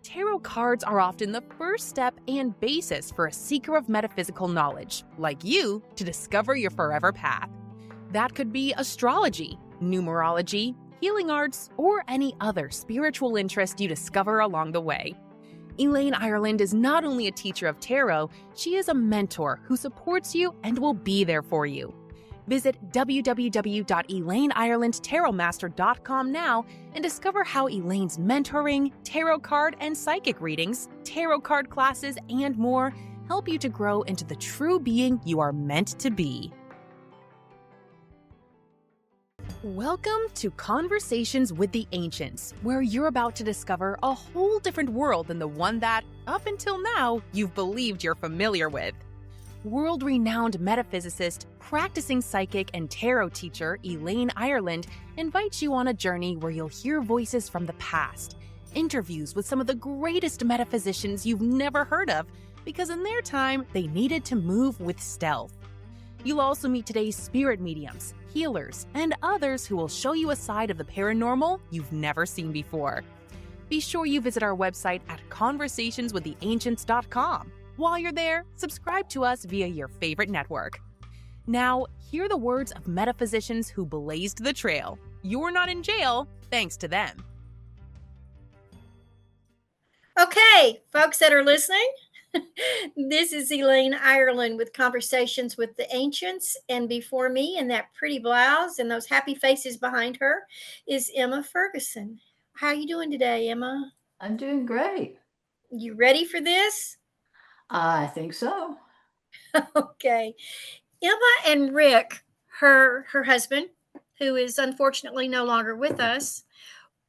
tarot cards are often the first step and basis for a seeker of metaphysical knowledge, like you, to discover your forever path. That could be astrology, numerology, healing arts, or any other spiritual interest you discover along the way. Elaine Ireland is not only a teacher of tarot, she is a mentor who supports you and will be there for you. Visit www.ElaineIrelandTarotMaster.com now and discover how Elaine's mentoring, tarot card and psychic readings, tarot card classes, and more help you to grow into the true being you are meant to be. Welcome to Conversations with the Ancients, where you're about to discover a whole different world than the one that, up until now, you've believed you're familiar with. World-renowned metaphysicist, practicing psychic, and tarot teacher Elaine Ireland invites you on a journey where you'll hear voices from the past, interviews with some of the greatest metaphysicians you've never heard of, because in their time, they needed to move with stealth. You'll also meet today's spirit mediums, healers, and others who will show you a side of the paranormal you've never seen before. Be sure you visit our website at conversationswiththeancients.com. While you're there, subscribe to us via your favorite network. Now, hear the words of metaphysicians who blazed the trail. You're not in jail, thanks to them. Okay, folks that are listening, this is Elaine Ireland with Conversations with the Ancients. And before me, in that pretty blouse and those happy faces behind her, is Emma Ferguson. How are you doing today, Emma? I'm doing great. You ready for this? I think so. Okay. Emma and Rick, her husband, who is unfortunately no longer with us,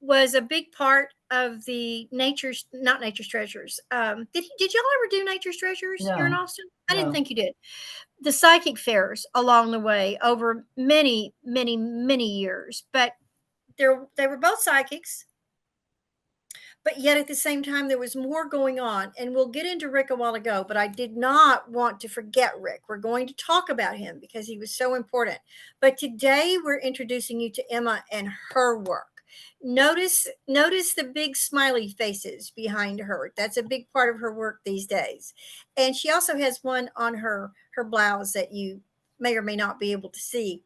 was a big part of the not Nature's Treasures. Did y'all ever do Nature's Treasures here in Austin? I didn't think you did. The psychic fairs along the way over many, many, many years. But they were both psychics. But yet at the same time, there was more going on. And we'll get into Rick a while ago, but I did not want to forget Rick. We're going to talk about him because he was so important. But today we're introducing you to Emma and her work. Notice the big smiley faces behind her. That's a big part of her work these days. And she also has one on her blouse that you may or may not be able to see.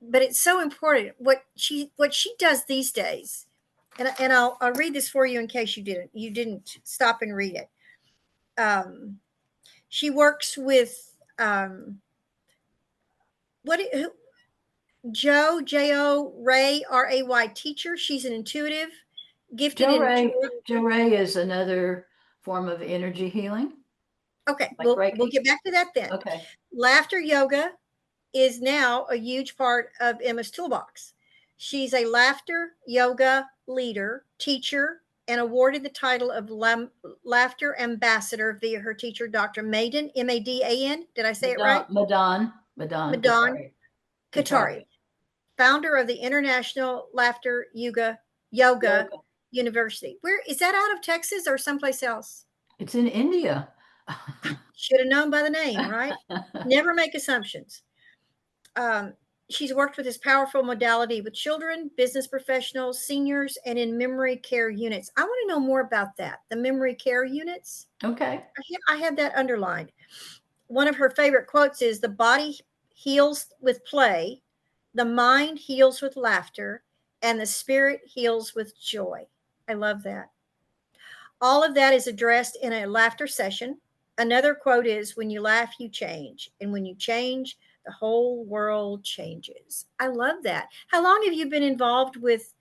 But it's so important what she does these days. And I'll read this for you in case you didn't stop and read it. She works with Joray, Ray Teacher. She's an intuitive, gifted. Joray is another form of energy healing. Okay, like we'll get back to that then. Okay. Laughter yoga is now a huge part of Emma's toolbox. She's a laughter yoga leader, teacher, and awarded the title of Laughter Ambassador via her teacher, Dr. Madan, Madan. Did I say it right? Madan Katari, founder of the International Laughter Yoga University. Where is that, out of Texas or someplace else? It's in India. Should have known by the name, right? Never make assumptions. She's worked with this powerful modality with children, business professionals, seniors, and in memory care units. I want to know more about that, the memory care units. Okay. I have that underlined. One of her favorite quotes is, "The body heals with play, the mind heals with laughter, and the spirit heals with joy." I love that. All of that is addressed in a laughter session. Another quote is, "When you laugh, you change. And when you change, the whole world changes." I love that. How long have you been involved with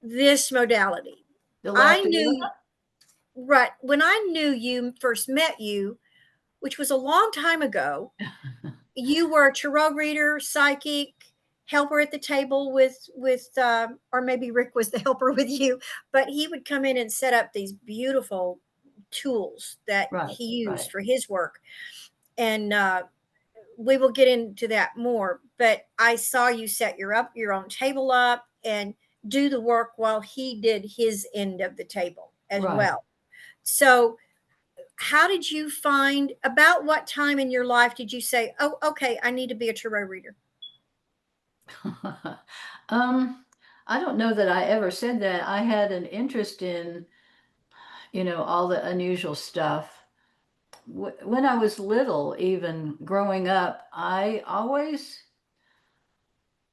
this modality? When I first met you, which was a long time ago, you were a tarot reader, psychic, helper at the table with or maybe Rick was the helper with you, but he would come in and set up these beautiful tools that he used for his work. And we will get into that more, but I saw you set your own table up and do the work while he did his end of the table as well. So how did you find, about what time in your life did you say, "Oh, okay, I need to be a tarot reader"? I don't know that I ever said that. I had an interest in all the unusual stuff. When I was little, even growing up, I always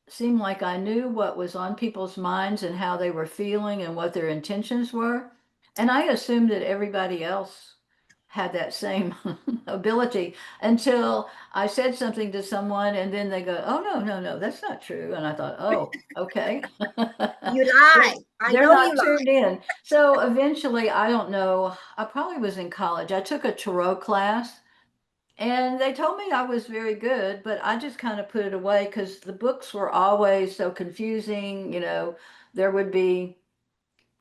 seemed like I knew what was on people's minds and how they were feeling and what their intentions were. And I assumed that everybody else had that same ability until I said something to someone and then they go, "Oh, no, no, no, that's not true." And I thought, "Oh, okay." You lie. I They're know you not lie. tuned in. So eventually, I don't know, I probably was in college. I took a tarot class and they told me I was very good, but I just kind of put it away because the books were always so confusing. There would be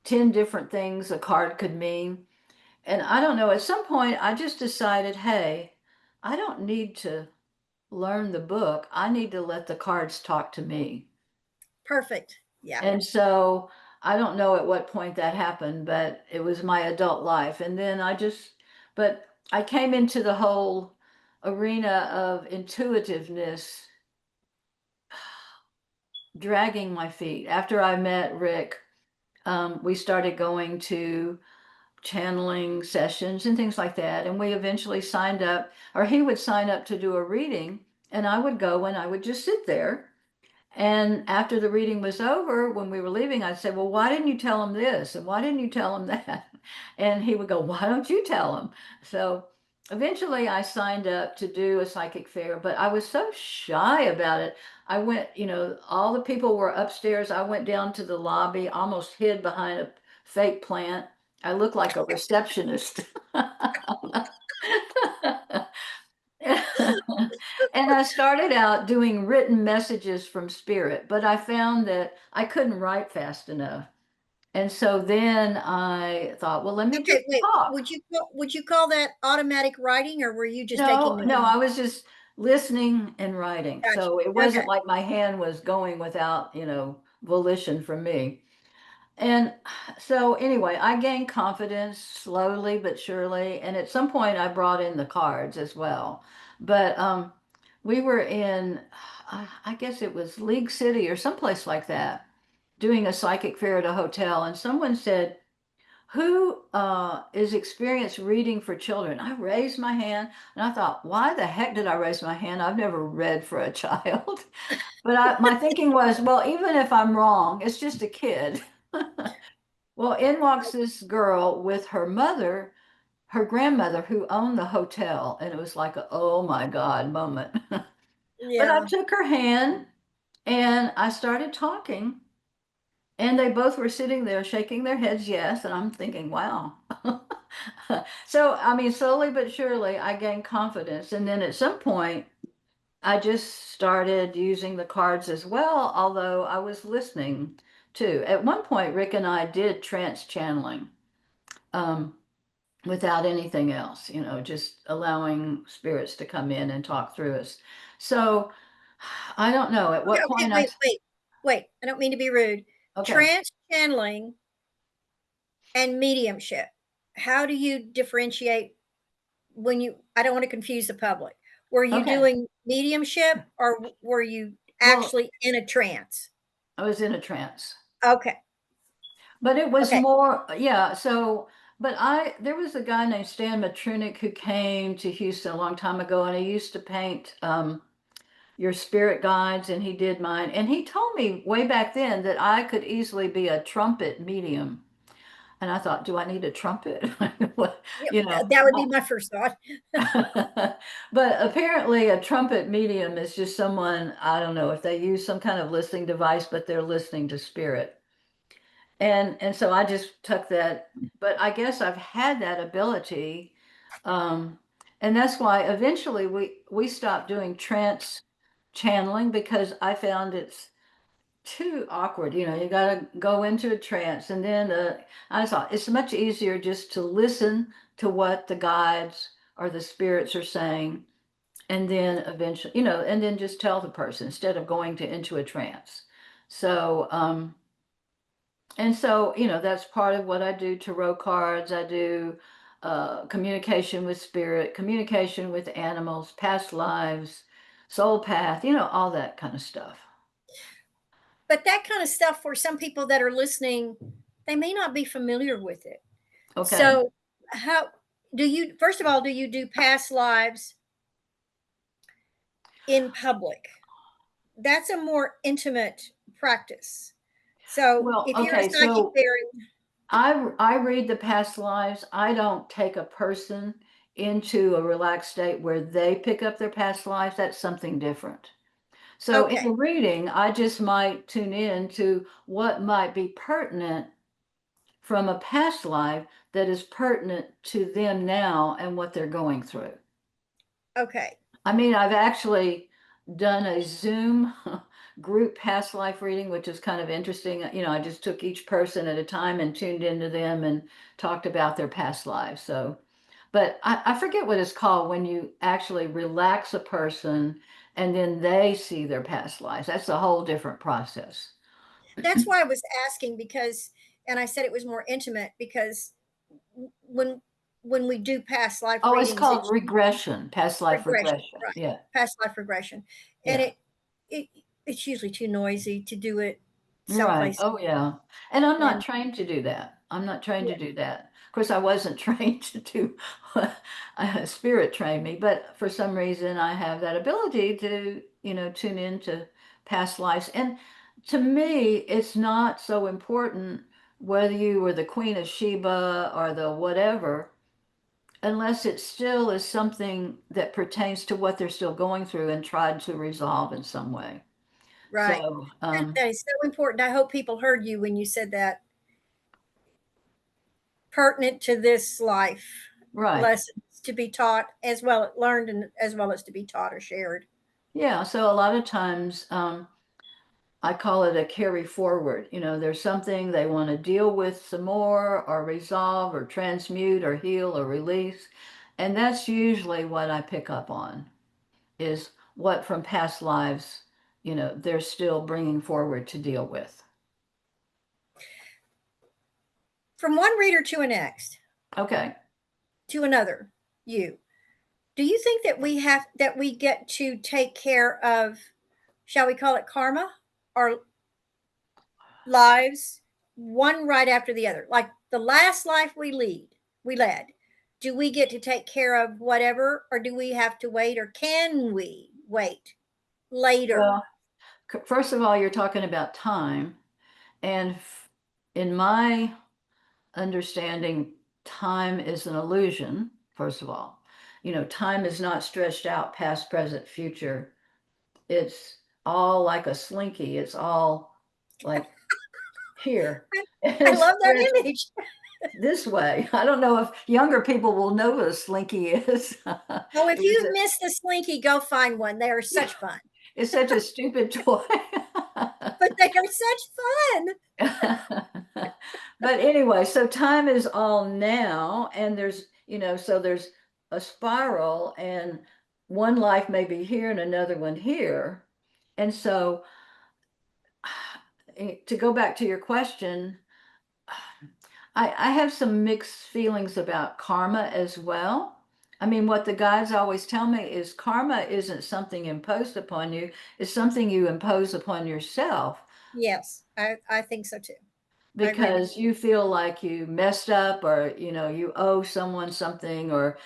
10 different things a card could mean. And I don't know, at some point, I just decided, hey, I don't need to learn the book. I need to let the cards talk to me. Perfect. Yeah. And so I don't know at what point that happened, but it was my adult life. And then but I came into the whole arena of intuitiveness, dragging my feet. After I met Rick, we started going to channeling sessions and things like that. And we eventually signed up, or he would sign up to do a reading, and I would go and I would just sit there. And after the reading was over, when we were leaving, I'd say, "Well, why didn't you tell him this? And why didn't you tell him that?" And he would go, "Why don't you tell him?" So eventually I signed up to do a psychic fair, but I was so shy about it. I went, all the people were upstairs. I went down to the lobby, almost hid behind a fake plant. I looked like a receptionist. And I started out doing written messages from spirit, but I found that I couldn't write fast enough. And so then I thought, well, let me just Okay, wait. talk. Would you call that automatic writing, or were you just taking No, notes? no, I was just listening and writing. Gotcha. So it Okay. wasn't like my hand was going without, volition from me. And so anyway, I gained confidence slowly but surely. And at some point I brought in the cards as well. But we were in, I guess it was League City or someplace like that, doing a psychic fair at a hotel. And someone said, "Who is experienced reading for children?" I raised my hand and I thought, why the heck did I raise my hand? I've never read for a child. But my thinking was, well, even if I'm wrong, it's just a kid. Well, in walks this girl with her mother, her grandmother, who owned the hotel. And it was like a, oh my God moment. But I Yeah. took her hand and I started talking. And they both were sitting there shaking their heads, yes. And I'm thinking, wow. So, I mean, slowly but surely, I gained confidence. And then at some point, I just started using the cards as well, although I was listening too. At one point, Rick and I did trance channeling um, without anything else, just allowing spirits to come in and talk through us. So I don't know at Okay, what okay, point wait. I don't mean to be rude. okay. Trance channeling and mediumship. How do you differentiate I don't want to confuse the public. Were you Okay. doing mediumship or were you Well, actually in a trance? I was in a trance. Okay. But it was Okay. more, yeah. So, but there was a guy named Stan Matrunick who came to Houston a long time ago, and he used to paint your spirit guides, and he did mine. And he told me way back then that I could easily be a trumpet medium. And I thought, do I need a trumpet? What, Yep, you know, that would be my first thought. but apparently a trumpet medium is just someone, I don't know if they use some kind of listening device, but they're listening to spirit. And so I just took that, but I guess I've had that ability. Um, and that's why eventually we stopped doing trance channeling because I found it's too awkward. You got to go into a trance and then I thought it's much easier just to listen to what the guides or the spirits are saying and then eventually, and then just tell the person instead of going into a trance. So, and so, that's part of what I do. Tarot cards, I do communication with spirit, communication with animals, past lives, soul path, all that kind of stuff. But that kind of stuff for some people that are listening, they may not be familiar with it. Okay. So, how do you, first of all, do you do past lives in public? That's a more intimate practice. So, Well, if you're a okay, psychic so fairy, I read the past lives. I don't take a person into a relaxed state where they pick up their past lives. That's something different. So in okay, the reading, I just might tune in to what might be pertinent from a past life that is pertinent to them now and what they're going through. okay, I mean, I've actually done a Zoom group past life reading, which is kind of interesting. You know, I just took each person at a time and tuned into them and talked about their past lives. So, but I forget what it's called when you actually relax a person and then they see their past lives. That's a whole different process. that's why I was asking, because, and I said it was more intimate because when when we do past life Oh, it's readings, called it's regression, past life regression, regression. right? Yeah. Past life regression, and Yeah. it it's usually too noisy to do it Right. someplace. Oh, yeah. And I'm not And trained to do that. I'm not trained yeah, to do that. Of course, I wasn't trained to do spirit trained me, but for some reason I have that ability to, tune into past lives. And to me, it's not so important whether you were the Queen of Sheba or the whatever, unless it still is something that pertains to what they're still going through and tried to resolve in some way. right, So, that is so important. I hope people heard you when you said that, pertinent to this life, right. lessons to be taught as well, learned, and as well as to be taught or shared. Yeah, so a lot of times I call it a carry forward. There's something they want to deal with some more, or resolve, or transmute, or heal, or release. And that's usually what I pick up on is what from past lives, they're still bringing forward to deal with. From one reader to a next, Okay. to another, you. Do you think that we get to take care of, shall we call it karma, our lives, one right after the other? Like the last life we led. Do we get to take care of whatever, or do we have to wait, or can we wait later? Well, first of all, you're talking about time. And in my understanding, time is an illusion, first of all. Time is not stretched out past, present, future. It's all like a slinky. It's all like here. I It's love stretched that image. this way. I don't know if younger people will know what a slinky is. Oh, if It was you've missed the slinky, go find one. They are such fun. it's such a stupid toy. But they are such fun. But anyway, so time is all now, and so there's a spiral, and one life may be here and another one here. And so to go back to your question, I have some mixed feelings about karma as well. I mean, what the guides always tell me is karma isn't something imposed upon you, it's something you impose upon yourself Yes, I think so too. I agree with because you feel like you messed up, or you owe someone something, or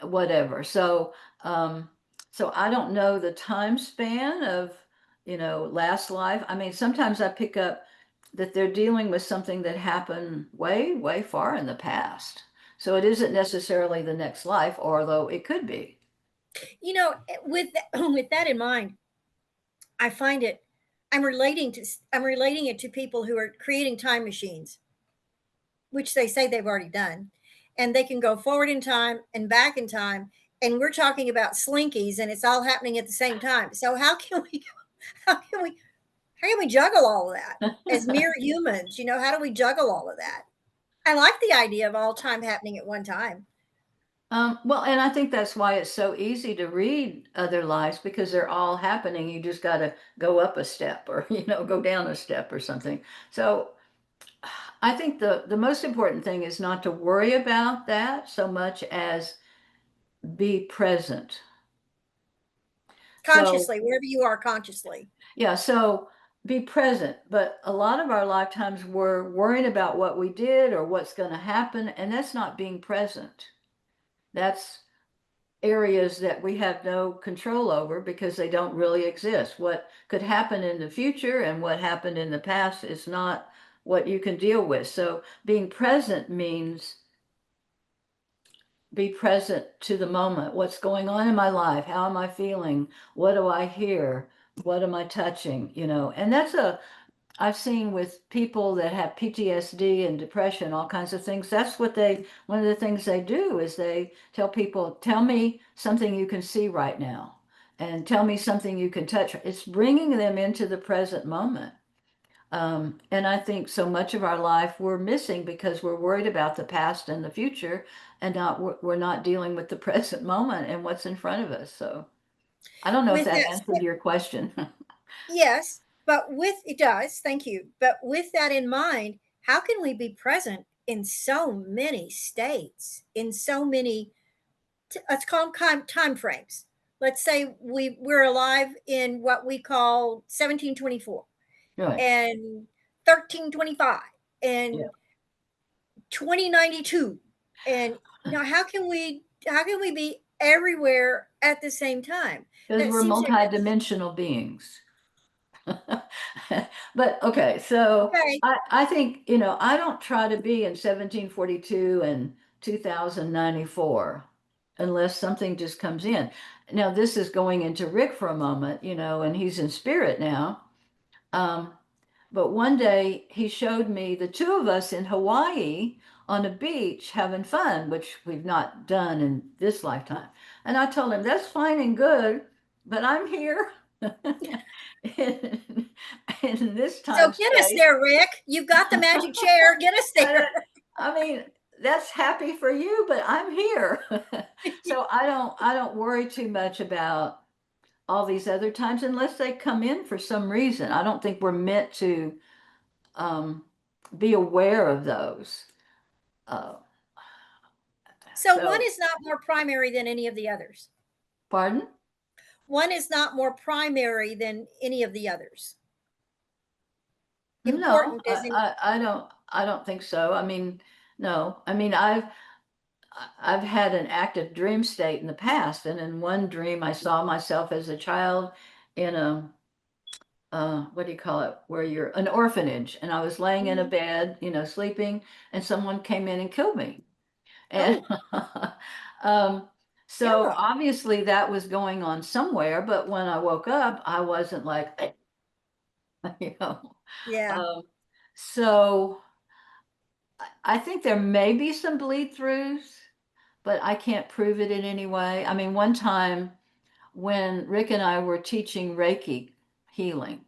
whatever. So I don't know the time span of last life. I mean, sometimes I pick up that they're dealing with something that happened way way far in the past, so it isn't necessarily the next life, although it could be. you. With with that in mind, I find it. I'm relating it to people who are creating time machines, which they say they've already done, and they can go forward in time and back in time. And we're talking about slinkies, and it's all happening at the same time. So how can we, how can we juggle all of that as mere humans? How do we juggle all of that? I like the idea of all time happening at one time. Well, and I think that's why it's so easy to read other lives, because they're all happening. You just got to go up a step, or go down a step or something. So I think the most important thing is not to worry about that so much as be present. So Consciously, wherever you are consciously. yeah, so be present, but a lot of our lifetimes we're worrying about what we did or what's going to happen, and that's not being present. That's areas that we have no control over because they don't really exist. What could happen in the future and what happened in the past is not what you can deal with. So being present means be present to the moment. What's going on in my life? How am I feeling? What do I hear? What am I touching? And I've seen with people that have PTSD and depression, all kinds of things. That's one of the things they do is they tell people, tell me something you can see right now, and tell me something you can touch. It's bringing them into the present moment. And I think so much of our life we're missing because we're worried about the past and the future, and we're not dealing with the present moment and what's in front of us. So I don't know if With that that answered your question. Yes, but with it does, thank you. But with that in mind, how can we be present in so many states, in so many, let's call them time frames. Let's say we're alive in what we call 1724 Right. and 1325 Yeah. and 2092. And now how can we be everywhere at the same time? Because That we're seems like that's multidimensional beings. But okay, so okay. I think, I don't try to be in 1742 and 2094 unless something just comes in. Now, this is going into Rick for a moment, and he's in spirit now. Um, but one day he showed me the two of us in Hawaii on a beach having fun, which we've not done in this lifetime. And I told him, that's fine and good, but I'm here in, in this So time get us space. there, Rick. You've got the magic chair. Get us I, there. I mean, that's happy for you, but I'm here. So I don't worry too much about all these other times unless they come in for some reason. I don't think we're meant to be aware of those. Uh, So one so, is not more primary than any of the others. pardon? One is not more primary than any of the others. No, Important as in I don't think so. I mean, no. I mean, I've had an active dream state in the past, and in one dream, I saw myself as a child in a what do you call it? Where you're an orphanage, and I was laying in a bed, sleeping, and someone came in and killed me. And oh um, so yeah obviously that was going on somewhere, but when I woke up, I wasn't like, you know. yeah. Um, so I think there may be some bleed throughs, but I can't prove it in any way. I mean, one time when Rick and I were teaching Reiki healing,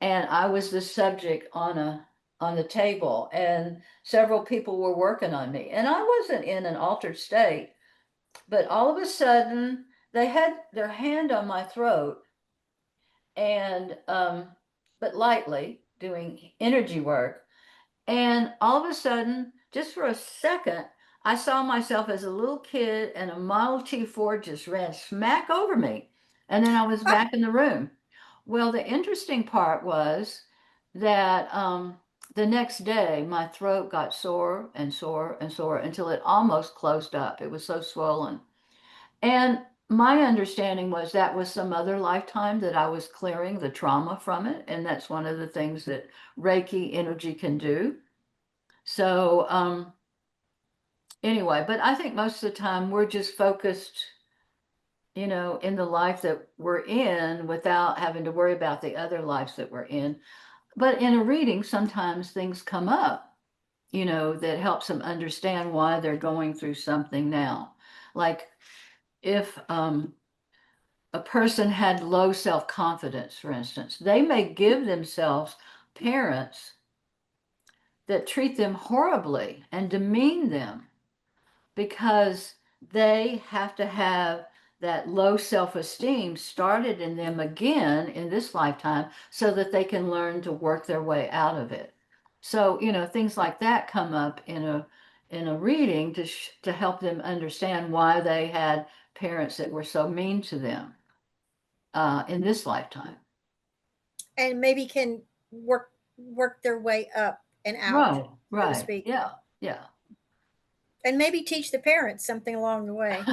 and I was the subject on the table, and several people were working on me, and I wasn't in an altered state, but all of a sudden they had their hand on my throat and but lightly doing energy work. And all of a sudden, just for a second, I saw myself as a little kid and a Model T Ford just ran smack over me. And then I was back in the room. Well, the interesting part was that the next day, my throat got sore and sore and sore until it almost closed up. It was so swollen. And my understanding was that was some other lifetime that I was clearing the trauma from it. And that's one of the things that Reiki energy can do. So, anyway, but I think most of the time we're just focused, in the life that we're in without having to worry about the other lives that we're in. But in a reading, sometimes things come up, that helps them understand why they're going through something now. Like if a person had low self-confidence, for instance, they may give themselves parents that treat them horribly and demean them because they have to have that low self-esteem started in them again in this lifetime so that they can learn to work their way out of it. So, things like that come up in a reading to help them understand why they had parents that were so mean to them in this lifetime. and maybe can work their way up and out, Right, so to right. speak, Yeah, yeah. and maybe teach the parents something along the way.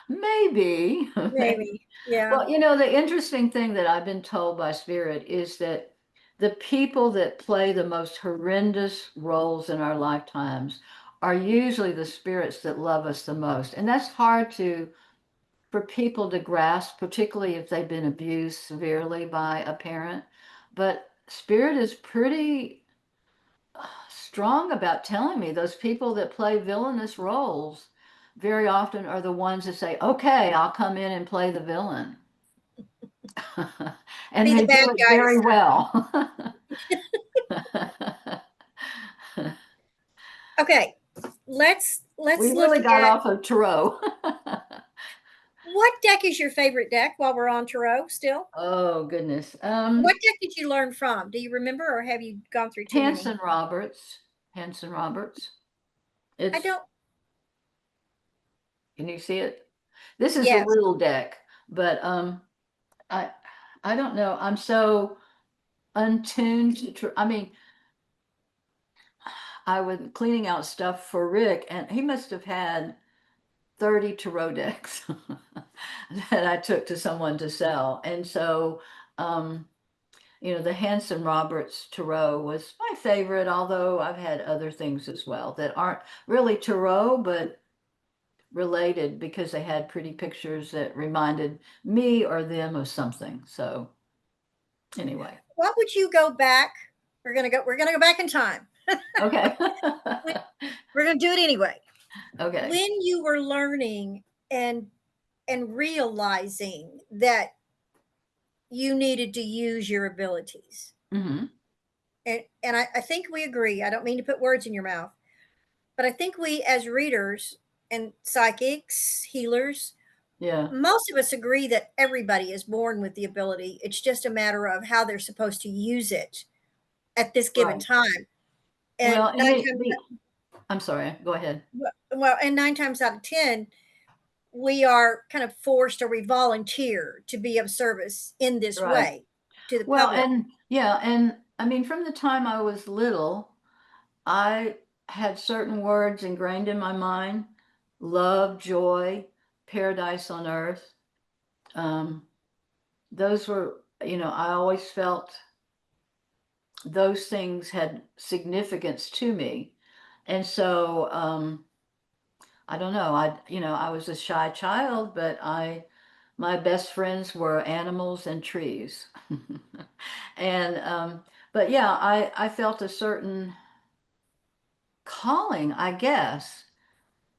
Maybe, maybe. Maybe, yeah. Well, the interesting thing that I've been told by Spirit is that the people that play the most horrendous roles in our lifetimes are usually the spirits that love us the most. And that's hard for people to grasp, particularly if they've been abused severely by a parent. But Spirit is pretty strong about telling me those people that play villainous roles very often are the ones that say, okay, I'll come in and play the villain. And Be the they bad do it very guys. well. Okay, We let's look really got at off of tarot. what deck is your favorite deck while we're on tarot still? Oh goodness. What deck did you learn from? Do you remember, or have you gone through too many? Hanson Roberts. Hanson Roberts. I It's don't. Can you see it? This is a Yes. little deck, but I I don't know. I'm so untuned I mean, I was cleaning out stuff for Rick, and he must have had 30 tarot decks that I took to someone to sell. And so, um, the Hanson Roberts tarot was my favorite, although I've had other things as well that aren't really tarot, but related because they had pretty pictures that reminded me or them of something. So, anyway, What would you go back? We're gonna go back in time. okay. We're gonna do it anyway. Okay. When you were learning and realizing that you needed to use your abilities. Hmm. And I think we agree. I don't mean to put words in your mouth, but I think we as readers and psychics, healers, Yeah. most of us agree that everybody is born with the ability. It's just a matter of how they're supposed to use it at this given Right. time. And Well, and I'm sorry, go ahead. and 9 times out of 10, we are kind of forced or we volunteer to be of service in this Right. way to the Well, public. and yeah, and I mean, from the time I was little, I had certain words ingrained in my mind: love, joy, paradise on earth. Um, those were, I always felt those things had significance to me. And so, I don't know, I was a shy child, but my best friends were animals and trees. And, but yeah, I felt a certain calling, I guess,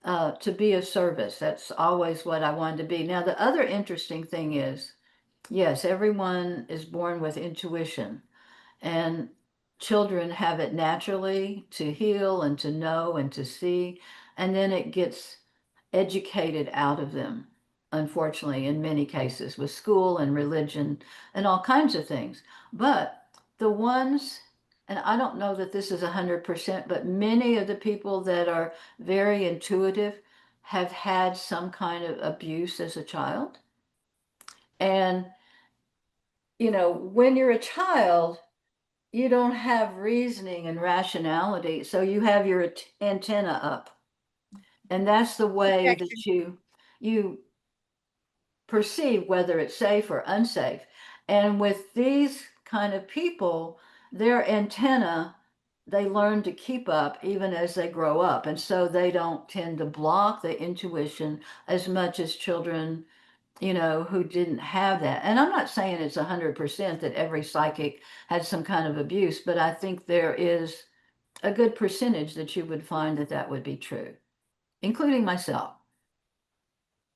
to be of service. That's always what I wanted to be. Now, the other interesting thing is, yes, everyone is born with intuition, and children have it naturally to heal and to know and to see, and then it gets educated out of them, unfortunately, in many cases, with school and religion and all kinds of things. But the ones, and I don't know that this is 100%, but many of the people that are very intuitive have had some kind of abuse as a child. And, when you're a child, you don't have reasoning and rationality, so you have your antenna up, and that's the way Protection. that you perceive whether it's safe or unsafe. And with these kind of people, their antenna, they learn to keep up even as they grow up. And so they don't tend to block the intuition as much as children, who didn't have that. And I'm not saying it's 100% that every psychic had some kind of abuse, but I think there is a good percentage that you would find that that would be true, including myself.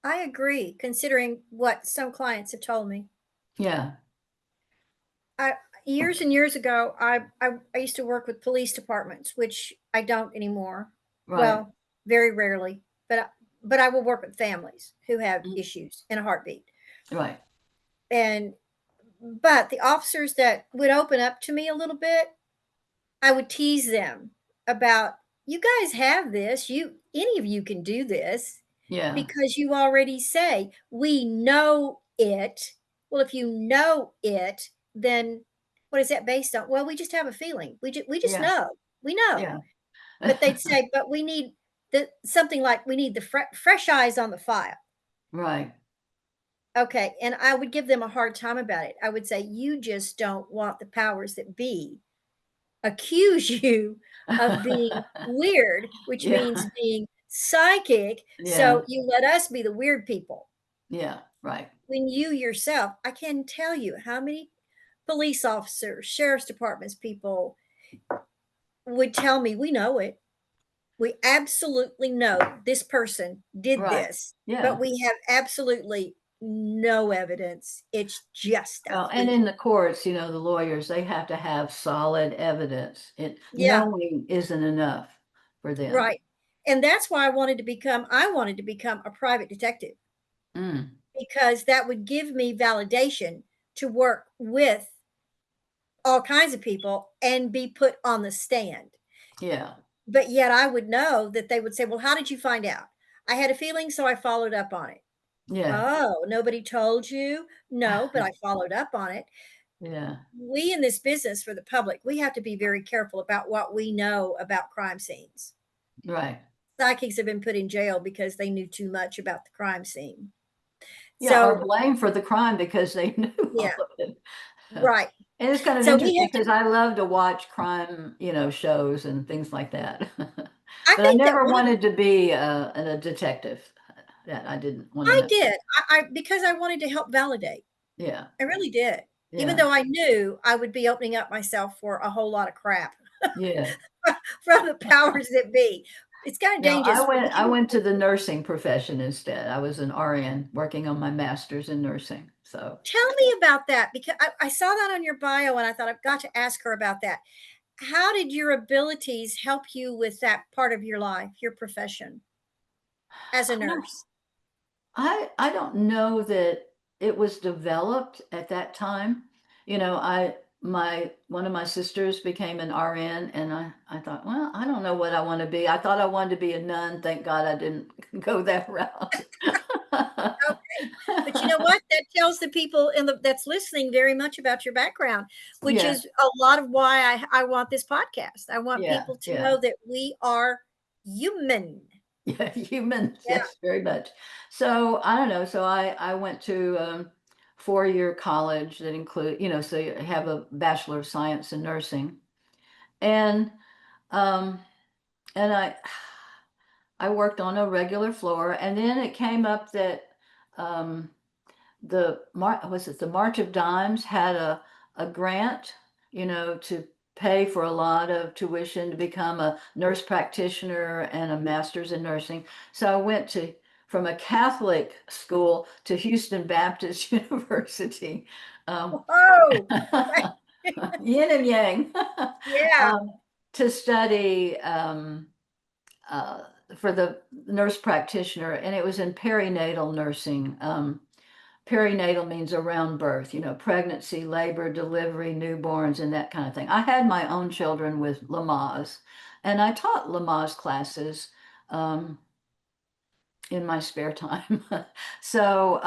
I agree, considering what some clients have told me. Yeah, I Years and years ago, I used to work with police departments, which I don't anymore. right, Well, very rarely, but I will work with families who have mhm, issues in a heartbeat. right, And but the officers that would open up to me a little bit, I would tease them about, you guys have this. Any of you can do this yeah, because you already say, we know it. Well, if you know it, then what is that based on? Well, we just have a feeling. We just Yeah. know. We know. Yeah. But they'd say, but we need something like we need the fresh eyes on the file. Right. Okay. And I would give them a hard time about it. I would say, you just don't want the powers that be accuse you of being weird, which Yeah. means being psychic. Yeah. So you let us be the weird people. Yeah. Right. When you yourself, I can tell you how many police officers, sheriff's departments people would tell me, we know it. We absolutely know this person did Right. this, but Yeah. we have absolutely no evidence. It's just a Well, and feeling. in the courts, the lawyers, they have to have solid evidence. Yeah, Knowing isn't enough for them. right. And that's why I wanted to become a private detective, Mm, because that would give me validation to work with all kinds of people and be put on the stand. yeah. But yet I would know that they would say, well, how did you find out? I had a feeling, so I followed up on it. Yeah. Oh, nobody told you? No, but I followed up on it. Yeah. We in this business for the public, we have to be very careful about what we know about crime scenes. Right. Psychics have been put in jail because they knew too much about the crime scene. Yeah. Or So, blamed for the crime because they knew all yeah, of it. right. And it's kind of So we interesting have to, because I love to watch crime, shows and things like that. I But I think that never one of the, wanted to be a detective. That I didn't want to I know. did, because I wanted to help validate. Yeah. I really did. Even Yeah. though I knew I would be opening up myself for a whole lot of crap Yeah. from the powers that be. It's kind of No, I dangerous for went I you. went to the nursing profession instead. I was an RN working on my master's in nursing. So, Tell me about that, because I saw that on your bio and I thought I've got to ask her about that. How did your abilities help you with that part of your life, your profession as a I don't nurse? I don't know that it was developed at that time. I my one of my sisters became an RN and I thought, well, I don't know what I want to be. I thought I wanted to be a nun. Thank God I didn't go that route. Okay. But you know what? That tells the people that's listening very much about your background, which Yeah. is a lot of why I want this podcast. I want Yeah. people to Yeah. know that we are human. Yeah, humans, Yeah. yes, very much. So I don't know. So I went to 4-year college that include, so you have a Bachelor of Science in nursing, and um, and I worked on a regular floor, and then it came up that um, the March of Dimes had a grant, to pay for a lot of tuition to become a nurse practitioner and a master's in nursing. So I went to from a Catholic school to Houston Baptist University. Um, Oh, yin and yang, yeah. um, to study for the nurse practitioner, and it was in perinatal nursing. Perinatal means around birth, pregnancy, labor, delivery, newborns, and that kind of thing. I had my own children with Lamaze, and I taught Lamaze classes um, in my spare time. So,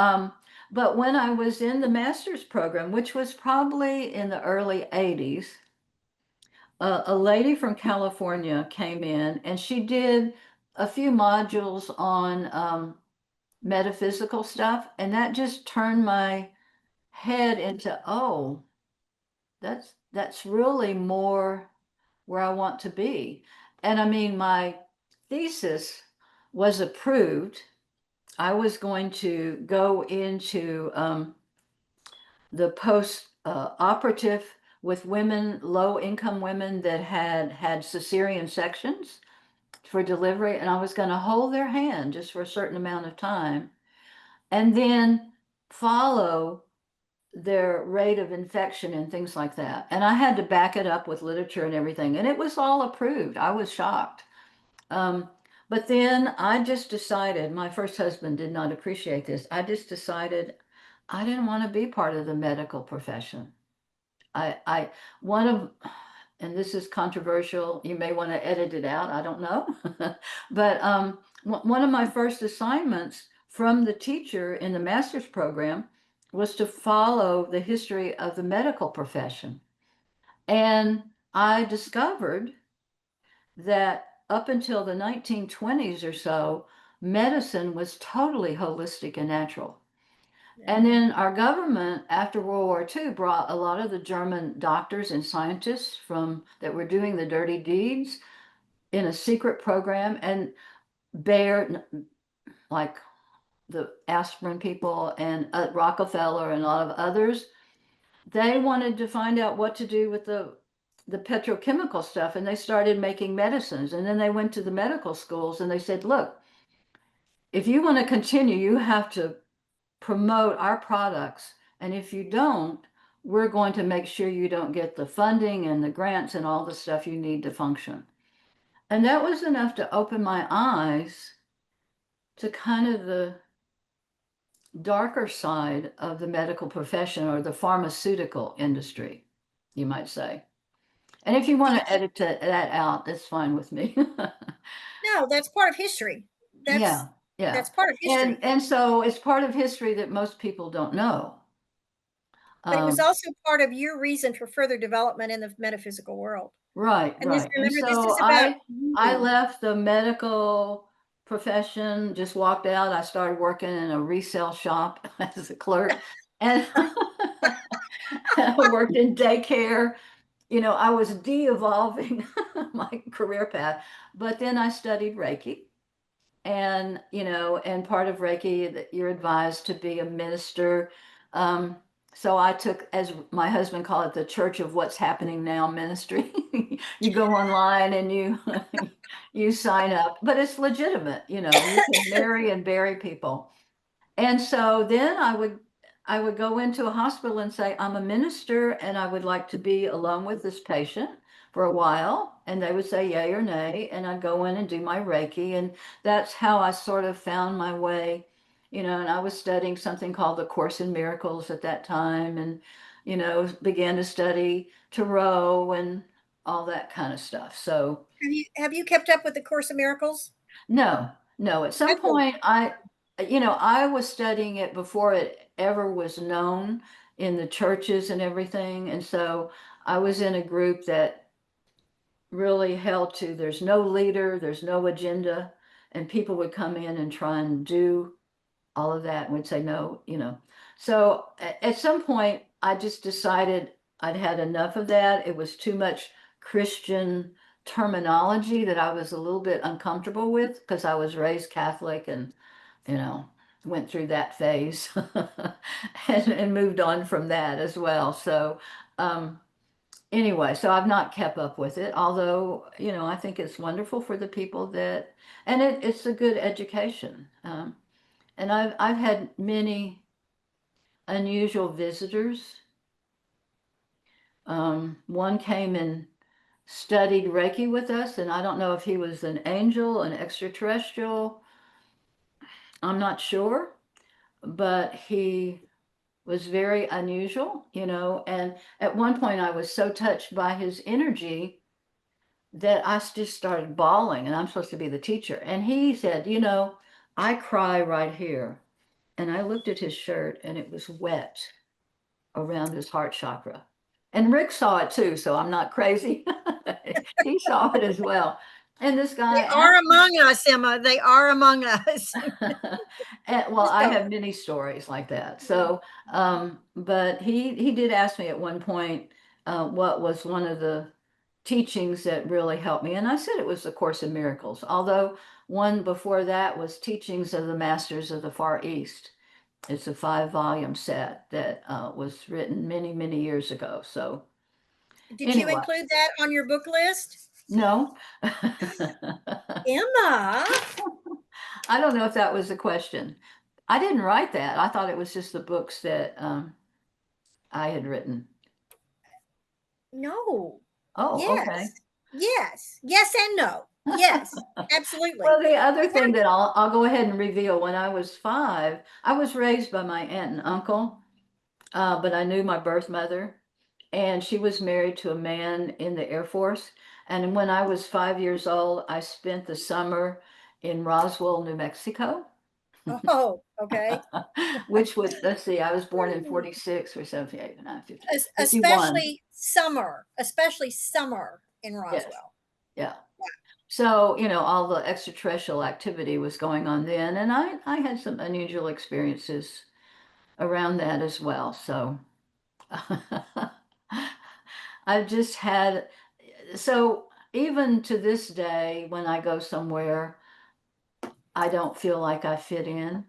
but when I was in the master's program, which was probably in the early 80s, a lady from California came in and she did a few modules on metaphysical stuff, and that just turned my head into, oh, that's really more where I want to be. And I mean, my thesis was approved. I was going to go into the post operative with women, low income women that had cesarean sections for delivery, and I was going to hold their hand just for a certain amount of time and then follow their rate of infection and things like that. And I had to back it up with literature and everything, and it was all approved. I was shocked. Um, but then I just decided, my first husband did not appreciate this. I just decided I didn't want to be part of the medical profession. I one of, and this is controversial. You may want to edit it out. I don't know, but one of my first assignments from the teacher in the master's program was to follow the history of the medical profession. And I discovered that up until the 1920s or so, medicine was totally holistic and natural. And then our government, after World War II, brought a lot of the German doctors and scientists from that were doing the dirty deeds in a secret program, and Bayer, like the aspirin people, and Rockefeller and a lot of others, they wanted to find out what to do with the petrochemical stuff, and they started making medicines. And then they went to the medical schools and they said, look, if you want to continue, you have to promote our products. And if you don't, we're going to make sure you don't get the funding and the grants and all the stuff you need to function. And that was enough to open my eyes to kind of the darker side of the medical profession, or the pharmaceutical industry, you might say. And if you want to edit that out, that's fine with me. No, that's part of history. Yeah, yeah. That's part of history. And so it's part of history that most people don't know. But it was also part of your reason for further development in the metaphysical world. Right, And right. And remember, this so is about I left the medical profession, just walked out. I started working in a resale shop as a clerk, and I worked in daycare. You know, I was de-evolving my career path, but then I studied Reiki. And, you know, and part of Reiki, that you're advised to be a minister. So I took, as my husband called it, the Church of What's Happening Now ministry. You go online and you you sign up, but it's legitimate. You know, you can marry and bury people. And so then I would go into a hospital and say, I'm a minister and I would like to be alone with this patient for a while. And they would say yay or nay. And I'd go in and do my Reiki. And that's how I sort of found my way, you know. And I was studying something called the Course in Miracles at that time, and, you know, began to study Tarot and all that kind of stuff. So have you kept up with the Course of Miracles? no, no. At some point, I was studying it before it ever was known in the churches and everything. And so I was in a group that really held to there's no leader, there's no agenda, and people would come in and try and do all of that and would say no, you know. So at some point, I just decided I'd had enough of that. It was too much Christian terminology that I was a little bit uncomfortable with, because I was raised Catholic and, you know, went through that phase and moved on from that as well. So, anyway, so I've not kept up with it, although, you know, I think it's wonderful for the people that, and it's a good education. And I've had many unusual visitors. One came and studied Reiki with us, and I don't know if he was an angel, an extraterrestrial. I'm not sure, but he was very unusual, you know. And at one point, I was so touched by his energy that I just started bawling, and I'm supposed to be the teacher. And he said, you know, I cry right here. And I looked at his shirt and it was wet around his heart chakra. And Rick saw it too, so I'm not crazy. He saw it as well. And this guy They are among us, Emma. They are among us. well, I have many stories like that. So, but he did ask me at one point what was one of the teachings that really helped me. And I said it was the Course in Miracles, although one before that was Teachings of the Masters of the Far East. It's a 5-volume set that was written many, many years ago. So, did you include that on your book list? No. Emma. I don't know if that was a question. I didn't write that. I thought it was just the books that I had written. No. Oh, yes. Okay. Yes and no. Yes, absolutely. Well, the other thing that I'll go ahead and reveal, when I was 5, I was raised by my aunt and uncle, but I knew my birth mother, and she was married to a man in the Air Force. And when I was 5 years old, I spent the summer in Roswell, New Mexico. Oh, okay. Which would, let's see, I was born in 46 or 78, 9, 50, 51. Especially summer in Yes. Roswell. Yeah. So, all the extraterrestrial activity was going on then, and I had some unusual experiences around that as well. So I've just had, so even to this day, when I go somewhere, I don't feel like I fit in.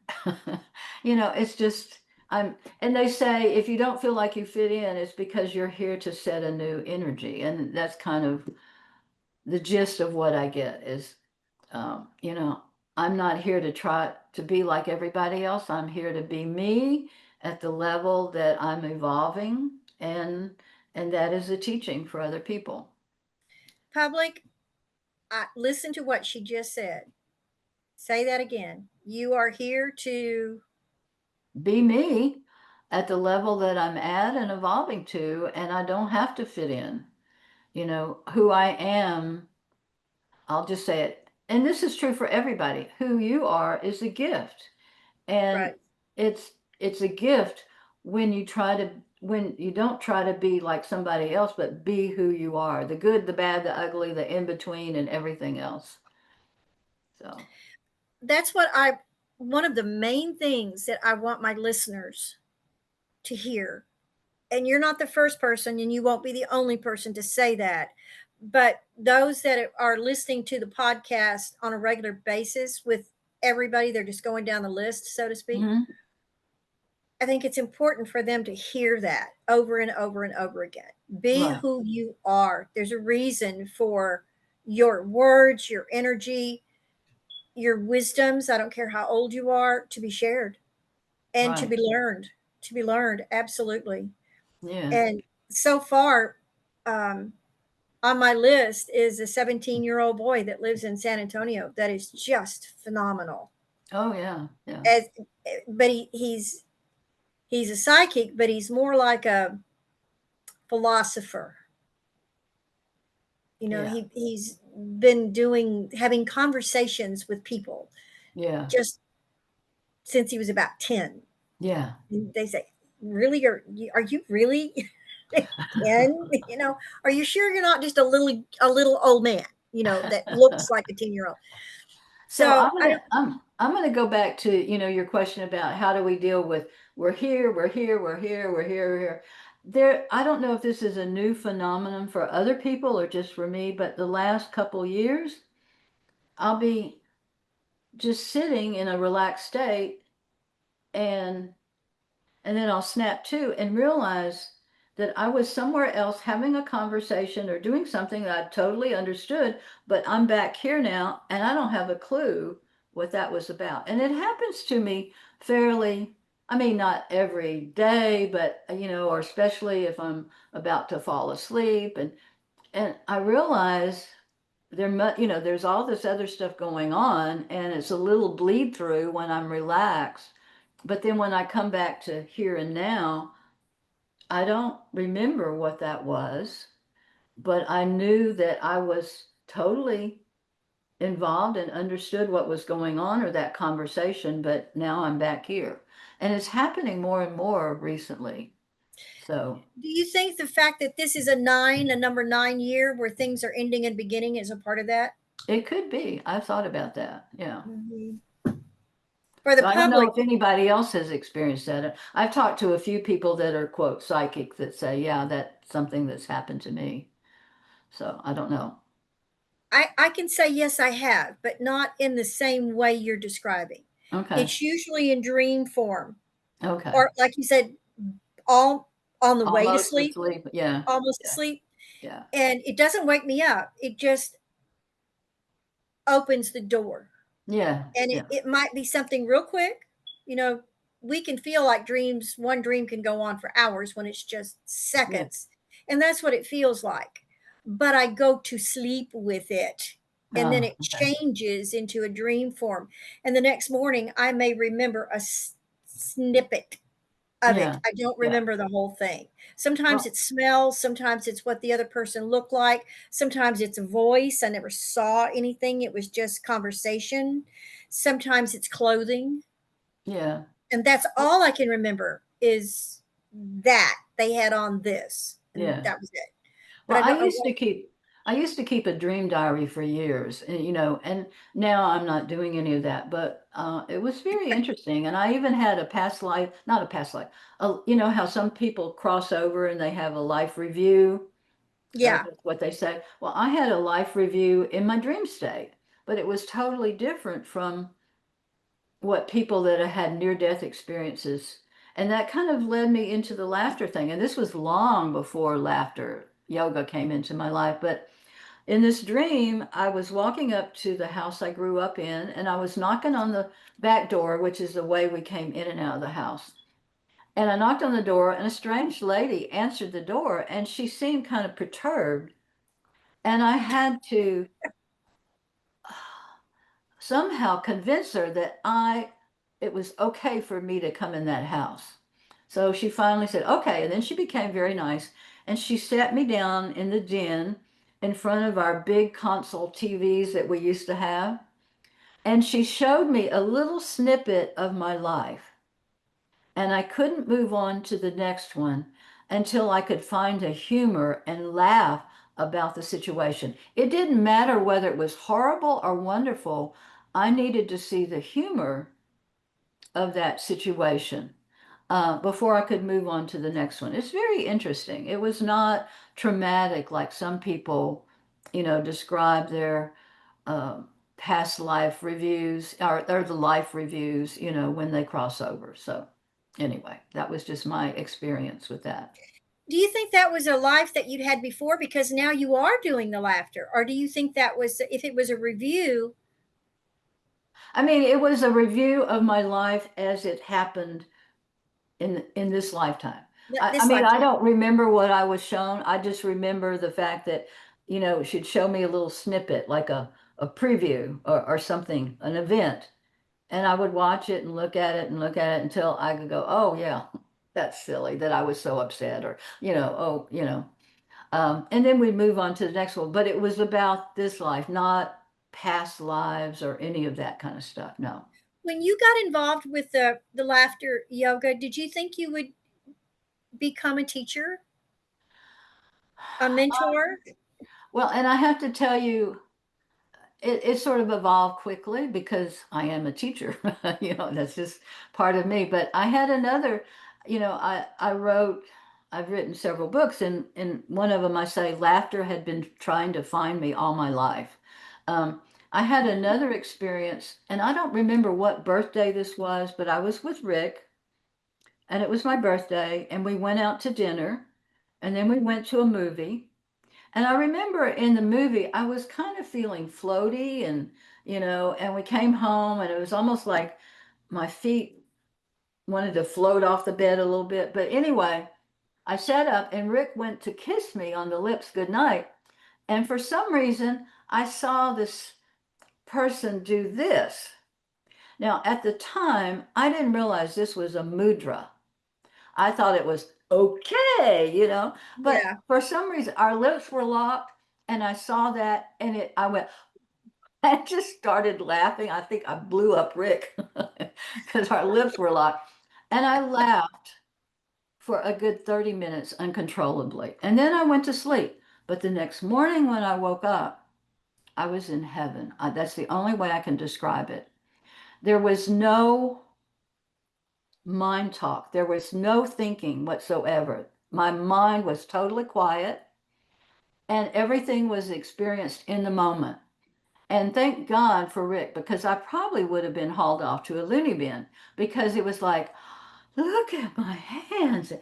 It's just, and they say if you don't feel like you fit in, it's because you're here to set a new energy. And that's kind of the gist of what I get is, you know, I'm not here to try to be like everybody else. I'm here to be me at the level that I'm evolving, and that is a teaching for other people. Public, listen to what she just said. Say that again. You are here to Be me at the level that I'm at and evolving to, and I don't have to fit in. Who I am, I'll just say it. And this is true for everybody. Who you are is a gift. And right. it's a gift when you don't try to be like somebody else, but be who you are, the good, the bad, the ugly, the in between, and everything else. So That's one of the main things that I want my listeners to hear. And you're not the first person, and you won't be the only person to say that. But those that are listening to the podcast on a regular basis with everybody, they're just going down the list, so to speak. mhm. I think it's important for them to hear that over and over and over again. Be Right, who you are. There's a reason for your words, your energy, your wisdoms. I don't care how old you are, to be shared and to right, be learned. To be learned, absolutely. yeah, And so far, um, on my list is a 17-year-old boy that lives in San Antonio. That is just phenomenal. oh yeah, yeah, As, but he's a psychic, but he's more like a philosopher. yeah, He's been having conversations with people yeah, just since he was about 10. yeah. They say, really, are you really 10? Are you sure you're not just a little old man, that looks like a 10-year-old? So So I don't. I'm gonna go back to, your question about how do we deal with we're here, we're here, we're here, we're here, we're here. I don't know if this is a new phenomenon for other people or just for me, but the last couple years, I'll be just sitting in a relaxed state and and then I'll snap to and realize that I was somewhere else having a conversation or doing something that I totally understood, but I'm back here now and I don't have a clue what that was about. And it happens to me fairly, I mean, not every day, but, or especially if I'm about to fall asleep. And I realize there's all this other stuff going on and it's a little bleed through when I'm relaxed. But then when I come back to here and now, I don't remember what that was, but I knew that I was totally involved and understood what was going on or that conversation, but now I'm back here. And it's happening more and more recently. So Do you think the fact that this is a number 9 year, where things are ending and beginning, is a part of that? it could be. I've thought about that. Yeah. Mhm. For the So I don't know public, if anybody else has experienced that. I've talked to a few people that are, quote, psychic that say, yeah, that's something that's happened to me. So I don't know. I can say yes, I have, but not in the same way you're describing. Okay. It's usually in dream form, Okay. or like you said, all on the way to Almost sleep, asleep. Yeah. almost Yeah. asleep. Yeah. And it doesn't wake me up. It just opens the door. Yeah. And it, Yeah. it might be something real quick. You know, we can feel like one dream can go on for hours when it's just Yeah. seconds. And that's what it feels like. But I go to sleep with it. And then Oh, it okay. changes into a dream form. And the next morning, I may remember a snippet of it. Yeah. I don't Yeah. remember the whole thing. Sometimes Well, it's smells, sometimes it's what the other person looked like, sometimes it's a voice. I never saw anything, it was just conversation. Sometimes it's clothing. Yeah. And that's all I can remember is that they had on this, and Yeah. that was it. But Well, I don't know what. I used to keep a dream diary for years, and, and now I'm not doing any of that, but it was very interesting. And I even had a past life, not a past life, how some people cross over and they have a life review, or Yeah. that's what they say. Well, I had a life review in my dream state, but it was totally different from what people that had near-death experiences. And that kind of led me into the laughter thing. And this was long before laughter yoga came into my life. But in this dream, I was walking up to the house I grew up in, and I was knocking on the back door, which is the way we came in and out of the house. And I knocked on the door, and a strange lady answered the door, and she seemed kind of perturbed. And I had to somehow convince her that it was okay for me to come in that house. So she finally said, okay. And then she became very nice. And she sat me down in the den in front of our big console TVs that we used to have. And she showed me a little snippet of my life. And I couldn't move on to the next one until I could find a humor and laugh about the situation. It didn't matter whether it was horrible or wonderful. I needed to see the humor of that situation before I could move on to the next one. It's very interesting. It was not traumatic like some people, describe their uh, past life reviews or the life reviews, when they cross over. So anyway, that was just my experience with that. Do you think that was a life that you'd had before because now you are doing the laughter? Or do you think that was, if it was a review? I mean, it was a review of my life as it happened in this lifetime. I This mean, I lifetime? don't remember what I was shown. I just remember the fact that, she'd show me a little snippet, like a preview or something, an event. And I would watch it and look at it and look at it until I could go, oh yeah, that's silly that I was so upset, or, and then we'd move on to the next one. But it was about this life, not past lives or any of that kind of stuff. No. When you got involved with the laughter yoga, did you think you would become a teacher, a mentor? Well, and I have to tell you, it sort of evolved quickly because I am a teacher. That's just part of me. But I had another, I've written several books, and in one of them I say laughter had been trying to find me all my life. Um, I had another experience, and I don't remember what birthday this was, but I was with Rick, and it was my birthday, and we went out to dinner, and then we went to a movie. And I remember in the movie, I was kind of feeling floaty, and we came home, and it was almost like my feet wanted to float off the bed a little bit. But anyway, I sat up and Rick went to kiss me on the lips goodnight. And for some reason, I saw this person do this. Now, at the time, I didn't realize this was a mudra. I thought it was okay. But Yeah. for some reason, our lips were locked, and I saw that, and I went, I just started laughing. I think I blew up Rick because our lips were locked, and I laughed for a good 30 minutes uncontrollably, and then I went to sleep. But the next morning when I woke up, I was in heaven. That's the only way I can describe it. There was no mind talk. There was no thinking whatsoever. My mind was totally quiet, and everything was experienced in the moment. And thank God for Rick, because I probably would have been hauled off to a loony bin, because it was like, look at my hands.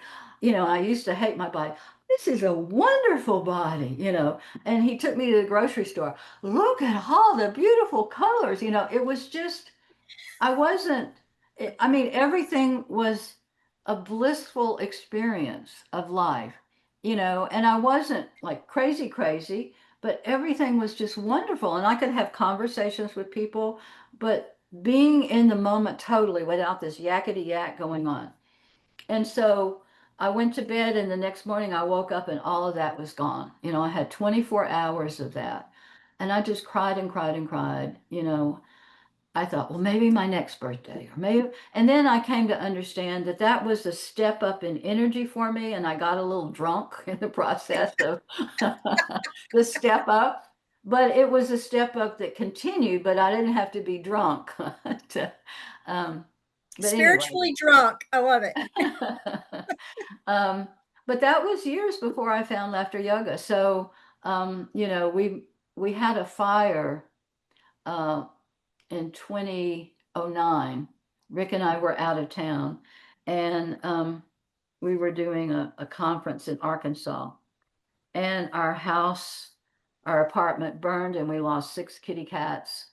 I used to hate my body. This is a wonderful body. And he took me to the grocery store. Look at all the beautiful colors. It was just, I wasn't, I mean, everything was a blissful experience of life, and I wasn't like crazy, crazy, but everything was just wonderful. And I could have conversations with people, but being in the moment totally without this yakety yak going on. And so I went to bed, and the next morning I woke up and all of that was gone. I had 24 hours of that. And I just cried and cried and cried. I thought, well, maybe my next birthday, or maybe, and then I came to understand that that was a step up in energy for me, and I got a little drunk in the process of the step up. But it was a step up that continued, but I didn't have to be drunk. to, um, but anyway. Spiritually drunk. I love it. um, but that was years before I found laughter yoga. So, you know, we had a fire uh, in 2009. Rick and I were out of town, and we were doing a conference in Arkansas, and our house, our apartment burned, and we lost 6 kitty cats.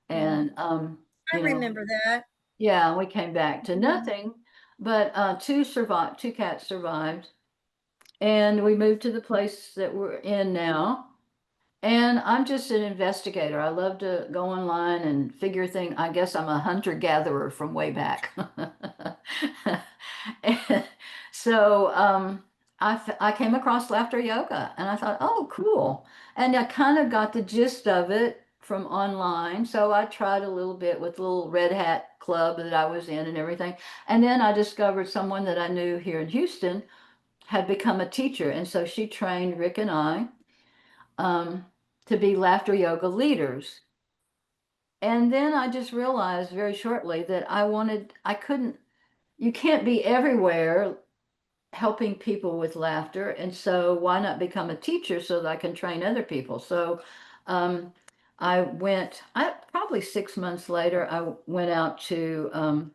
And I you know, remember that. yeah, we came back to Mhm. nothing, but two survived. 2 cats survived, and we moved to the place that we're in now. And I'm just an investigator. I love to go online and figure things. I guess I'm a hunter gatherer from way back. And so I came across laughter yoga, and I thought, oh, cool. And I kind of got the gist of it from online. So I tried a little bit with the little Red Hat club that I was in and everything. And then I discovered someone that I knew here in Houston had become a teacher. And so she trained Rick and I um, to be laughter yoga leaders. And then I just realized very shortly that I couldn't, you can't be everywhere helping people with laughter. And so why not become a teacher so that I can train other people? So um, probably 6 months later, I went out to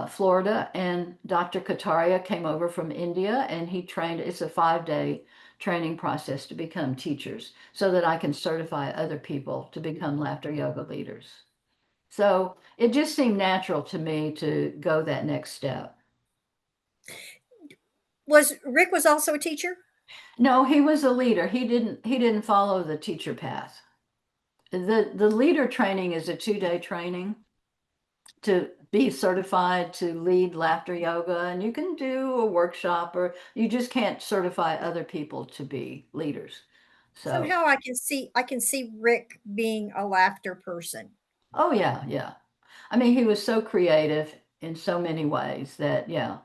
Florida, and Dr. Kataria came over from India, and he trained. It's a 5-day training process to become teachers so that I can certify other people to become laughter yoga leaders. So it just seemed natural to me to go that next step. Was Rick was also a teacher? No, he was a leader. He didn't follow the teacher path. The leader training is a 2-day training to be certified to lead laughter yoga, and you can do a workshop, or you just can't certify other people to be leaders. So, Somehow I can see Rick being a laughter person. oh yeah, yeah. I mean, he was so creative in so many ways that, yeah.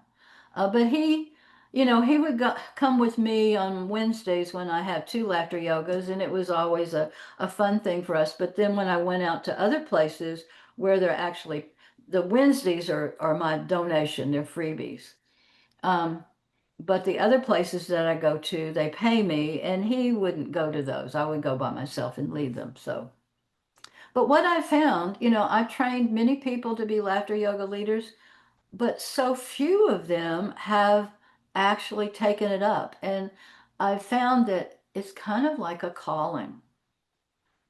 But he would come with me on Wednesdays when I have 2 laughter yogas, and it was always a fun thing for us. But then when I went out to other places where they're actually, the Wednesdays are my donation, they're freebies. Um, but the other places that I go to, they pay me, and he wouldn't go to those. I would go by myself and lead them. So, but what I found, I've trained many people to be laughter yoga leaders, but so few of them have actually taken it up. And I found that it's kind of like a calling,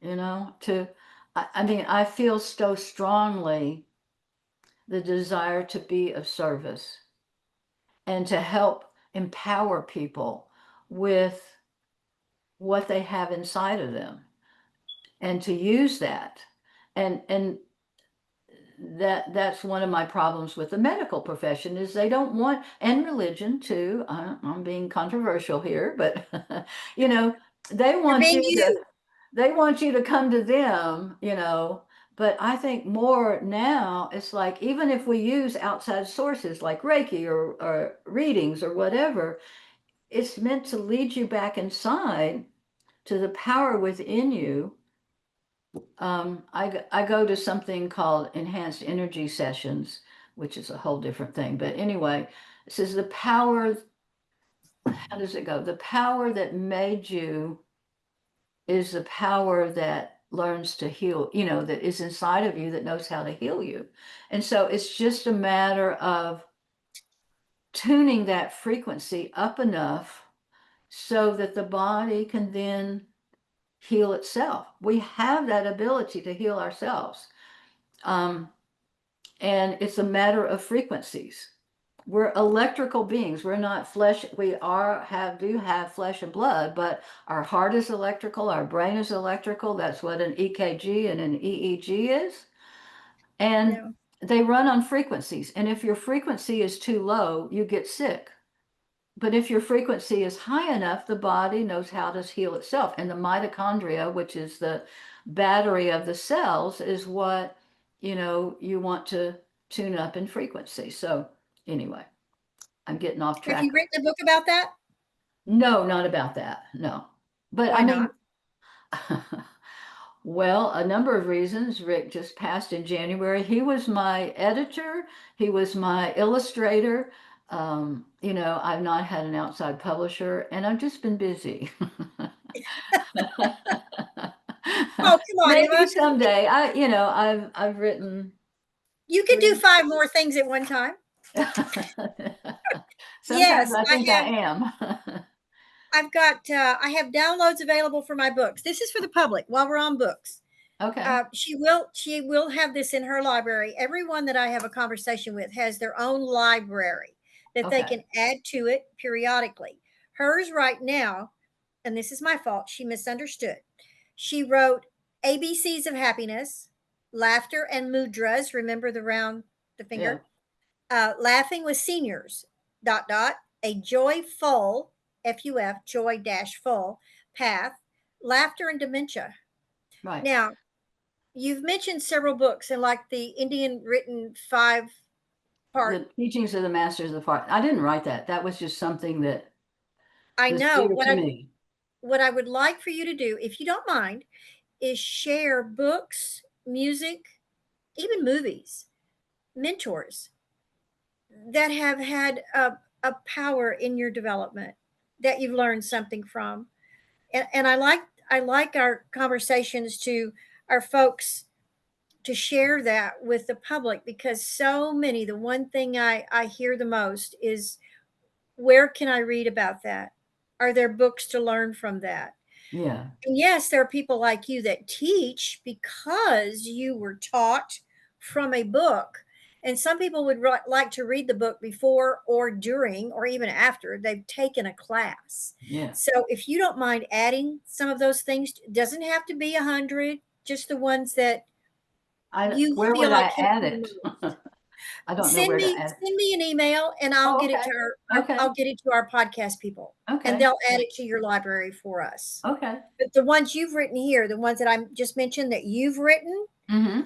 I mean, I feel so strongly the desire to be of service and to help empower people with what they have inside of them, and to use that. And that's one of my problems with the medical profession is they don't want, and religion too. I'm being controversial here, but you know, they You're want being you to you. they want you to come to them. But I think more now it's like, even if we use outside sources like Reiki or readings or whatever, it's meant to lead you back inside to the power within you. I go to something called enhanced energy sessions, which is a whole different thing. But anyway, it says the power, how does it go? The power that made you is the power that learns to heal, that is inside of you that knows how to heal you. And so it's just a matter of tuning that frequency up enough so that the body can then heal itself. We have that ability to heal ourselves. Um, and it's a matter of frequencies. We're electrical beings. We're not flesh. We do have flesh and blood, but our heart is electrical, our brain is electrical. That's what an EKG and an EEG is. And Yeah. they run on frequencies. And if your frequency is too low, you get sick. But if your frequency is high enough, the body knows how to heal itself. And the mitochondria, which is the battery of the cells is what, you want to tune up in frequency. So anyway, I'm getting off track. Have you written a book about that? No, not about that. No. But Why I mean, not? well, a number of reasons. Rick just passed in January. He was my editor. He was my illustrator. I've not had an outside publisher, and I've just been busy. Oh, come on, Maybe Emma. someday. I've written. You can do 5 more things at one time. Sometimes Yes, I think I am. I have downloads available for my books. This is for the public while we're on books. Okay. She will have this in her library. Everyone that I have a conversation with has their own library that they Okay. can add to it periodically. Hers right now, and this is my fault, she misunderstood. She wrote ABCs of Happiness, Laughter and Mudras. Remember the finger? Yeah. Laughing with Seniors, a joyful, F-U-F, joy-full path, laughter and dementia. Right. Now, you've mentioned several books and like the Indian written 5-part. The Teachings of the Masters of the Heart. I didn't write that. That was just something that I was know dear to me. what I would like for you to do, if you don't mind, is share books, music, even movies, mentors that have had a power in your development that you've learned something from. And I like our conversations to our folks to share that with the public, because so many, the one thing I hear the most is, where can I read about that? Are there books to learn from that? Yeah. And yes, there are people like you that teach because you were taught from a book. And some people would like to read the book before or during or even after they've taken a class. Yeah. So if you don't mind adding some of those things, it doesn't have to be 100, just the ones that Where feel would like I add it? I don't know send where to me add it. send me an email and I'll Oh, get it okay. to our Okay. I'll get it to our podcast people. Okay. And they'll add it to your library for us. Okay. But the ones you've written here, the ones that I just mentioned that you've written, Mm-hmm.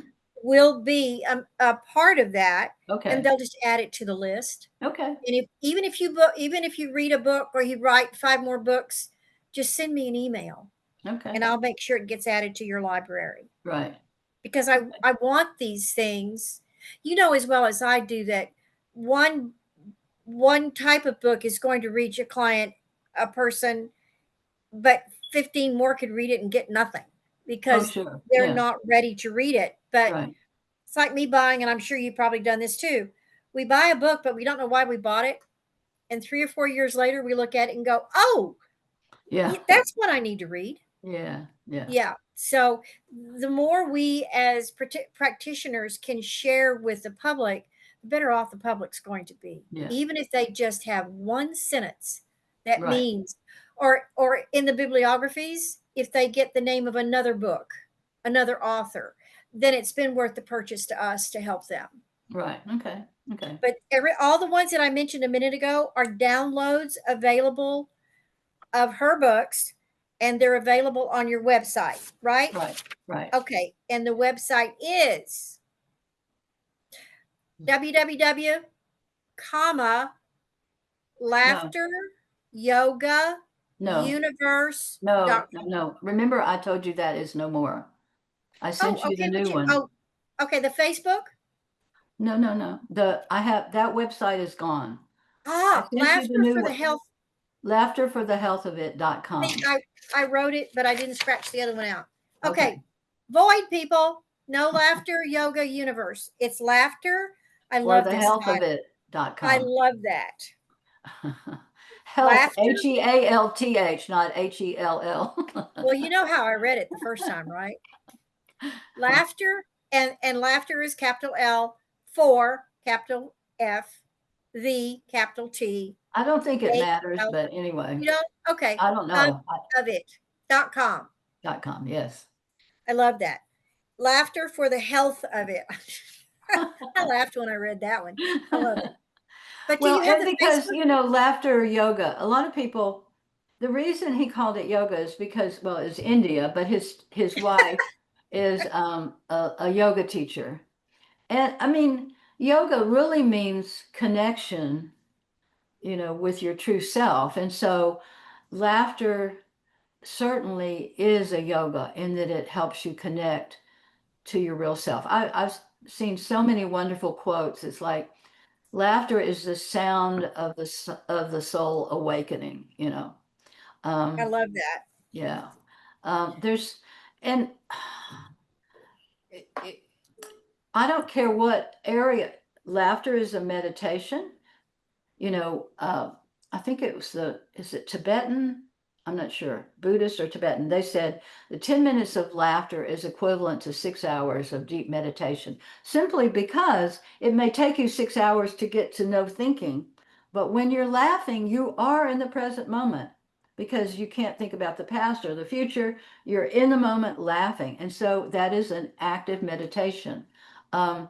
will be a part of that. Okay. And they'll just add it to the list. Okay. And even if you read a book or you write 5 more books, just send me an email. Okay. And I'll make sure it gets added to your library. Right. Because I want these things, as well as I do, that one type of book is going to reach a person, but 15 more could read it and get nothing because sure. they're Yeah. not ready to read it. But Right. it's like me buying, and I'm sure you've probably done this too. We buy a book, but we don't know why we bought it. And 3 or 4 years later, we look at it and go, oh, Yeah. that's what I need to read. Yeah. Yeah. Yeah. So the more we as practitioners can share with the public, the better off the public's going to be. Yeah. Even if they just have one sentence that Right. means, or in the bibliographies, if they get the name of another book, another author, then it's been worth the purchase to us to help them. Right. Okay. Okay. But all the ones that I mentioned a minute ago are downloads available of her books, and they're available on your website, right? Right. Right. Okay. And the website is www, laughter yoga universe. No. Remember, I told you that is no more. I sent you the new one. Oh, okay. The Facebook? No. I have that website is gone. Laughter for the health. Laughterforthehealthofit.com. I wrote it, but I didn't scratch the other one out. Okay. Void, people. No laughter yoga universe. It's laughter. I love this. Healthofit.com. I love that. Health, Health, not HELL. Well, you know how I read it the first time, right? Laughter, and laughter is capital L, for capital F, the capital T. I don't think it matters, but anyway. You don't? Okay. I don't know. Of it.com. .com, yes. I love that. Laughter for the health of it. I laughed when I read that one. I love it. But do you have the because Facebook? laughter yoga. A lot of people. The reason he called it yoga is because, well, it's India, but his wife is a yoga teacher. And I mean, yoga really means connection, with your true self. And so laughter certainly is a yoga in that it helps you connect to your real self. I've seen so many wonderful quotes. It's like laughter is the sound of the soul awakening. I Um, love that. yeah. There's and it, I don't care what area. Laughter is a meditation. you know, uh, I think it was is it Tibetan? I'm not sure, Buddhist or Tibetan. They said the 10 minutes of laughter is equivalent to 6 hours of deep meditation, simply because it may take you 6 hours to get to no thinking. But when you're laughing, you are in the present moment because you can't think about the past or the future. You're in the moment laughing. And so that is an active meditation. Um,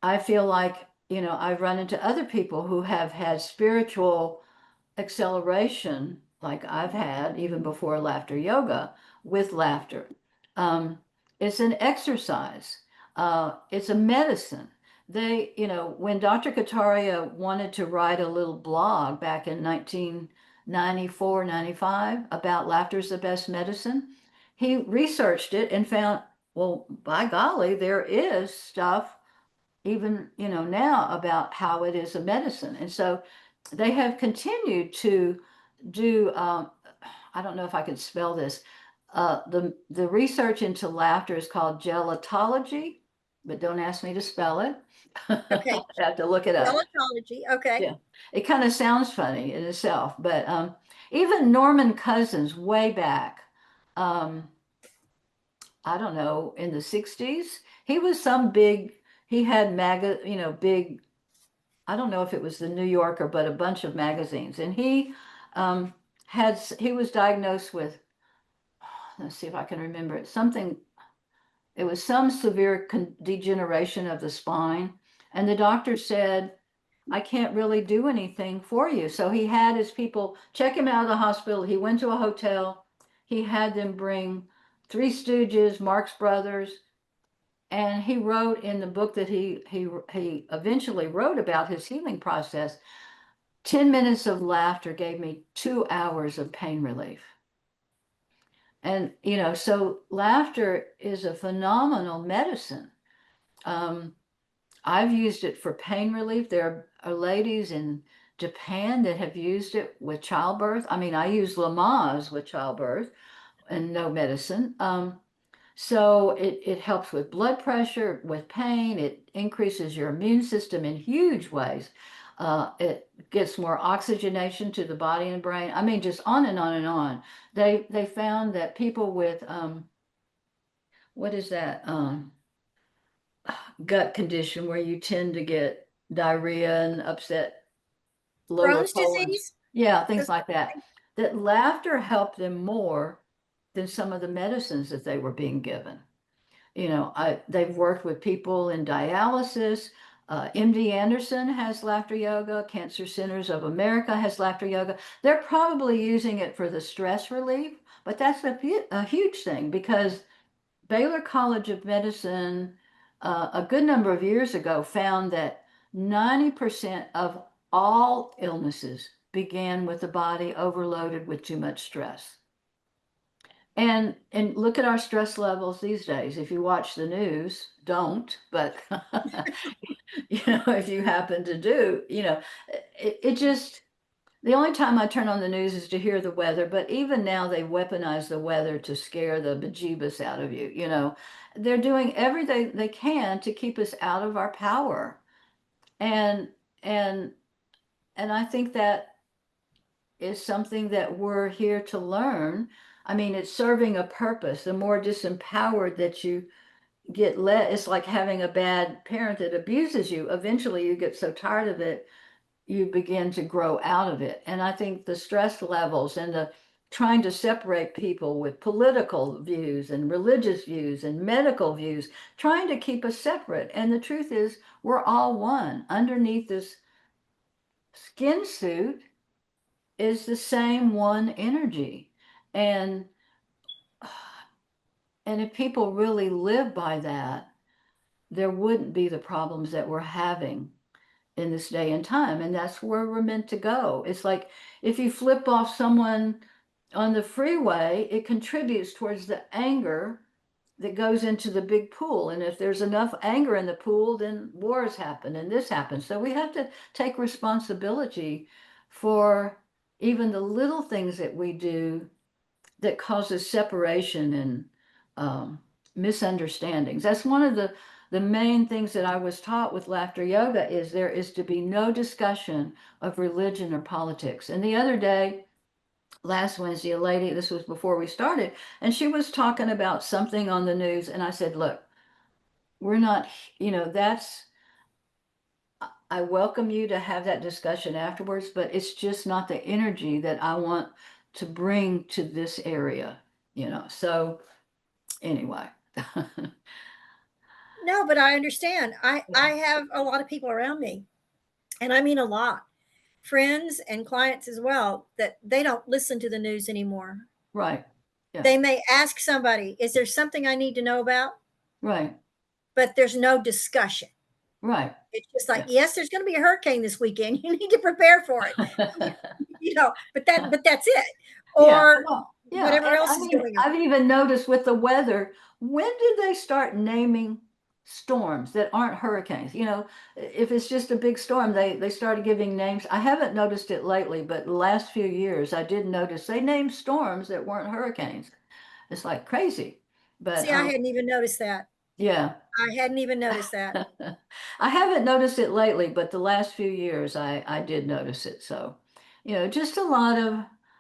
I feel like, I've run into other people who have had spiritual acceleration, like I've had even before laughter yoga, with laughter. Um, it's an exercise, it's a medicine. When Dr. Kataria wanted to write a little blog back in 1994, 95 about laughter is the best medicine, he researched it and found, well, by golly, there is stuff even now about how it is a medicine. And so they have continued to do I don't know if I can spell this. The research into laughter is called gelotology, but don't ask me to spell it. I Okay. have to look it up. Gelatology. Okay. Yeah, it kind of sounds funny in itself, but even Norman Cousins way back, um, I don't know, in the 60s, he was some big, he had big, I don't know if it was the New Yorker, but a bunch of magazines. And he um, he was diagnosed with, let's see if I can remember it, it was some severe degeneration of the spine. And the doctor said, I can't really do anything for you. So he had his people check him out of the hospital. He went to a hotel. He had them bring Three Stooges, Marx Brothers, and he wrote in the book that he eventually wrote about his healing process. 10 minutes of laughter gave me 2 hours of pain relief. And, so laughter is a phenomenal medicine. Um, I've used it for pain relief. There are ladies in Japan that have used it with childbirth. I mean, I use Lamaze with childbirth and no medicine. So it helps with blood pressure, with pain. It increases your immune system in huge ways. It gets more oxygenation to the body and brain. I mean, just on and on and on. They found that people with what is that gut condition where you tend to get diarrhea and upset lower Crohn's colons, disease. yeah, things like that. That laughter helped them more than some of the medicines that they were being given. They've worked with people in dialysis. MD Anderson has laughter yoga. Cancer Centers of America has laughter yoga. They're probably using it for the stress relief, but that's a huge thing because Baylor College of Medicine, a good number of years ago, found that 90% of all illnesses began with the body overloaded with too much stress. And look at our stress levels these days. If you watch the news, don't, but if you happen to do, it just the only time I turn on the news is to hear the weather, but even now they weaponize the weather to scare the bejeebus out of you, They're doing everything they can to keep us out of our power. And and and I think that is something that we're here to learn. I mean, it's serving a purpose. The more disempowered that you it's like having a bad parent that abuses you. Eventually, you get so tired of it, you begin to grow out of it. And I think the stress levels and the trying to separate people with political views and religious views and medical views, trying to keep us separate. And the truth is, we're all one. Underneath this skin suit is the same one energy. And And if people really live by that, there wouldn't be the problems that we're having in this day and time. And that's where we're meant to go. It's like if you flip off someone on the freeway, it contributes towards the anger that goes into the big pool. And if there's enough anger in the pool, then wars happen and this happens. So we have to take responsibility for even the little things that we do that causes separation and misunderstandings. That's one of the main things that I was taught with laughter yoga is there is to be no discussion of religion or politics. And the other day, last Wednesday, a lady, this was before we started, and she was talking about something on the news. And I said, look, we're not, that's, I welcome you to have that discussion afterwards, but it's just not the energy that I want to bring to this area, So anyway. No, but I understand. I Yeah. have a lot of people around me, and I mean a lot, friends and clients as well, that they don't listen to the news anymore. Right. Yeah. They may ask somebody, is there something I need to know about? Right. But there's no discussion. Right. It's just like, Yeah. yes, there's going to be a hurricane this weekend. You need to prepare for it. But that's it. Yeah. Or Well, yeah. whatever And else I is mean, going I've on. even noticed with the weather, when did they start naming storms that aren't hurricanes? If it's just a big storm, they started giving names. I haven't noticed it lately, but the last few years I did notice they named storms that weren't hurricanes. It's like crazy. But See, I hadn't even noticed that. yeah. I hadn't even noticed that. I haven't noticed it lately, but the last few years I did notice it. So, just a lot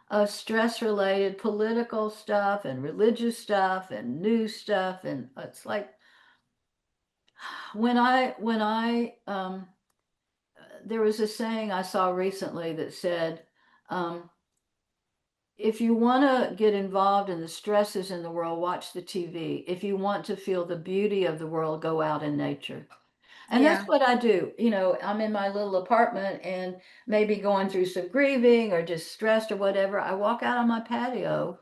of stress related political stuff and religious stuff and news stuff. And it's like when I there was a saying I saw recently that said, um, if you want to get involved in the stresses in the world, watch the TV. If you want to feel the beauty of the world, go out in nature. And that's Yeah. what I do. I'm in my little apartment and maybe going through some grieving or just stressed or whatever. I walk out on my patio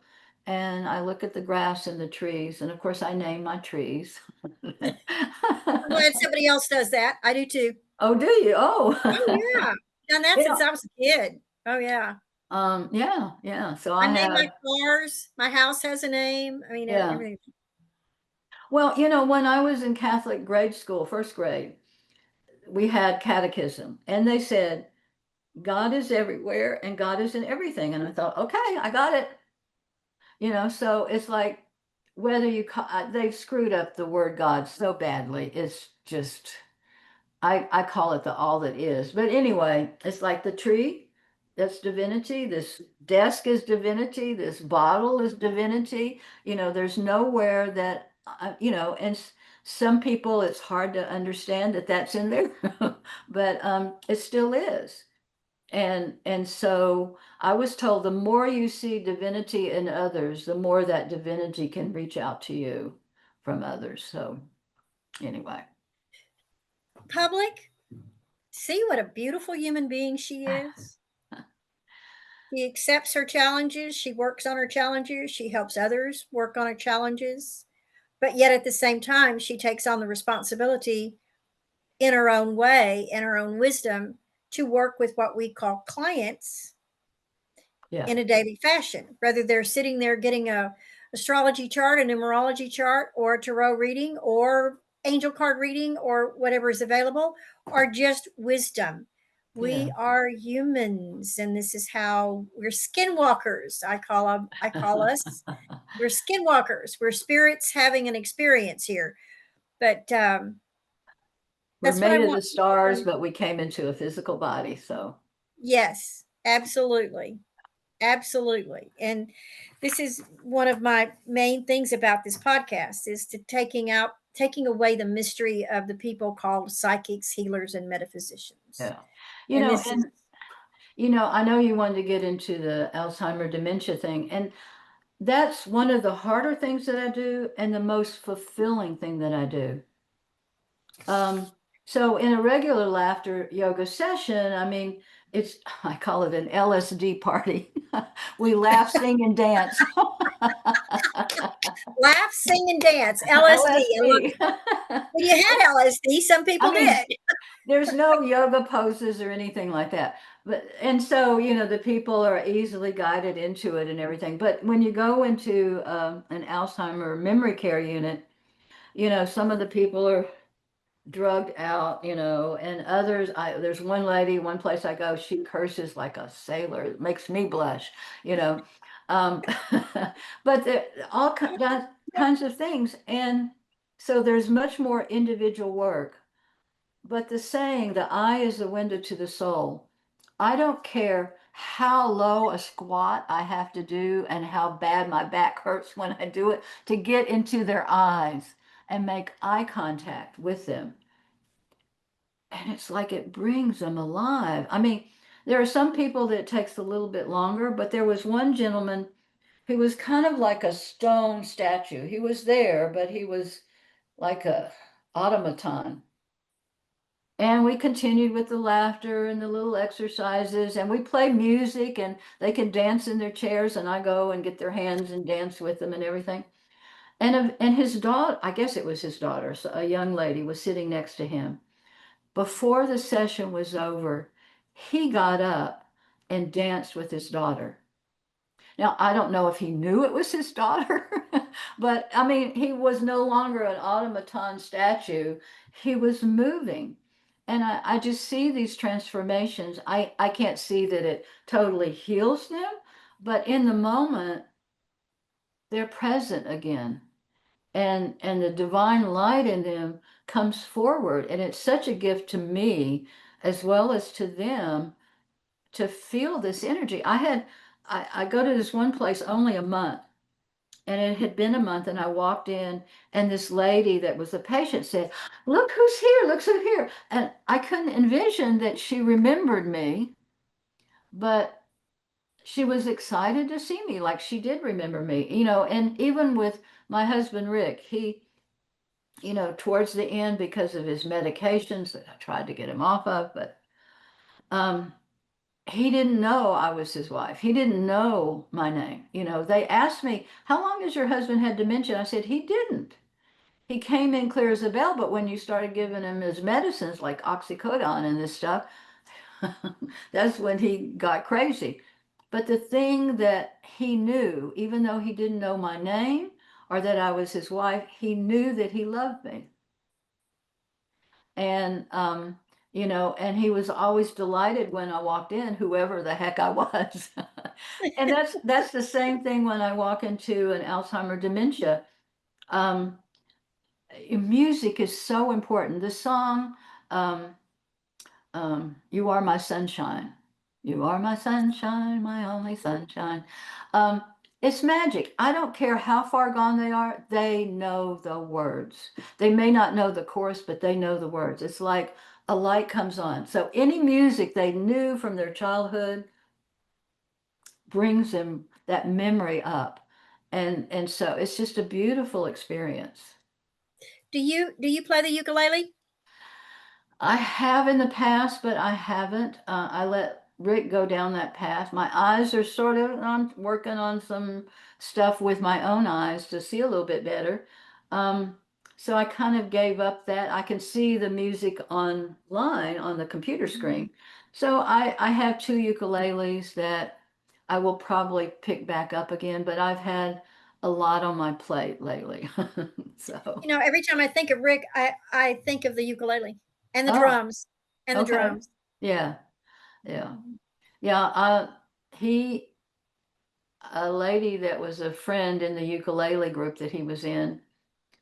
and I look at the grass and the trees. And of course, I name my trees. I'm glad somebody else does that. I do too. Oh, do you? Oh, Oh, yeah. Done that yeah. since I was a kid. Oh, yeah. Yeah, yeah. So I I name my have, cars. My house has a name. I mean, yeah. everything. Well, when I was in Catholic grade school, first grade, we had catechism and they said, God is everywhere and God is in everything. And I thought, okay, I got it. So it's like whether they've screwed up the word God so badly. It's just, I call it the all that is. But anyway, it's like the tree, that's divinity. This desk is divinity. This bottle is divinity. There's nowhere that, and some people, it's hard to understand that that's in there, but it still is. And so I was told the more you see divinity in others, the more that divinity can reach out to you from others. So anyway. Public, see what a beautiful human being she is. She accepts her challenges. She works on her challenges. She helps others work on her challenges. But yet at the same time, she takes on the responsibility in her own way, in her own wisdom, to work with what we call clients Yeah. in a daily fashion, whether they're sitting there getting a astrology chart, a numerology chart, or a tarot reading, or angel card reading, or whatever is available, or just wisdom. Yeah. We are humans, and this is how we're skinwalkers. I call them. I call us. We're skinwalkers. We're spirits having an experience here. But We're that's what I made of want the stars, people. but we came into a physical body. So Yes, absolutely. Absolutely. And this is one of my main things about this podcast is to taking away the mystery of the people called psychics, healers, and metaphysicians. yeah. And this is And I know you wanted to get into the Alzheimer dementia thing, and that's one of the harder things that I do and the most fulfilling thing that I do. So in a regular laughter yoga session, I mean, I call it an LSD party. We laugh, sing, and dance. Laugh, sing, and dance. LSD. LSD. Well, you had LSD. Some people I mean, did. there's no yoga poses or anything like that. And so, the people are easily guided into it and everything. But when you go into an Alzheimer memory care unit, some of the people are drugged out, and others, there's one lady, one place I go, she curses like a sailor. It makes me blush, you know. Um, but all kinds of things. And so there's much more individual work. But the saying, the eye is the window to the soul. I don't care how low a squat I have to do and how bad my back hurts when I do it to get into their eyes and make eye contact with them. And it's like it brings them alive. I mean, there are some people that it takes a little bit longer, but there was one gentleman who was kind of like a stone statue. He was there, but he was like a automaton. And we continued with the laughter and the little exercises, and we play music, and they can dance in their chairs, and I go and get their hands and dance with them and everything. And his daughter, I guess it was his daughter, so a young lady was sitting next to him. Before the session was over, he got up and danced with his daughter. Now, I don't know if he knew it was his daughter, but I mean, he was no longer an automaton statue. He was moving. And I just see these transformations. I can't see that it totally heals them, but in the moment, they're present again. And the divine light in them comes forward. And it's such a gift to me as well as to them to feel this energy. I go to this one place only a month, and it had been a month, and I walked in, and this lady that was a patient said, "Look who's here, look who's here." And I couldn't envision that she remembered me, but she was excited to see me, like she did remember me, and even with my husband Rick, he, towards the end, because of his medications that I tried to get him off of, but um he didn't know I was his wife. He didn't know my name. They asked me, "How long has your husband had dementia?" I said, "He didn't. He came in clear as a bell, but when you started giving him his medicines like oxycodone and this stuff, that's when he got crazy." But the thing that he knew, even though he didn't know my name or that I was his wife, he knew that he loved me. And and he was always delighted when I walked in, whoever the heck I was. And that's the same thing when I walk into an Alzheimer dementia. um, Music is so important. The song, um, "You Are My Sunshine," "You are my sunshine, my only sunshine." um, it's magic. I don't care how far gone they are, they know the words. They may not know the chorus, but they know the words. It's like a light comes on. So any music they knew from their childhood brings them that memory up. And so it's just a beautiful experience. Do you play the ukulele? I have in the past, but I haven't. I let Rick go down that path. My eyes are sort of, I'm working on some stuff with my own eyes to see a little bit better. Um, so I kind of gave up that. I can see the music online on the computer screen. So I have two ukuleles that I will probably pick back up again, but I've had a lot on my plate lately. So, Every time I think of Rick, I think of the ukulele and the oh, drums and the okay. drums. Yeah. Yeah. Yeah, he, a lady that was a friend in the ukulele group that he was in,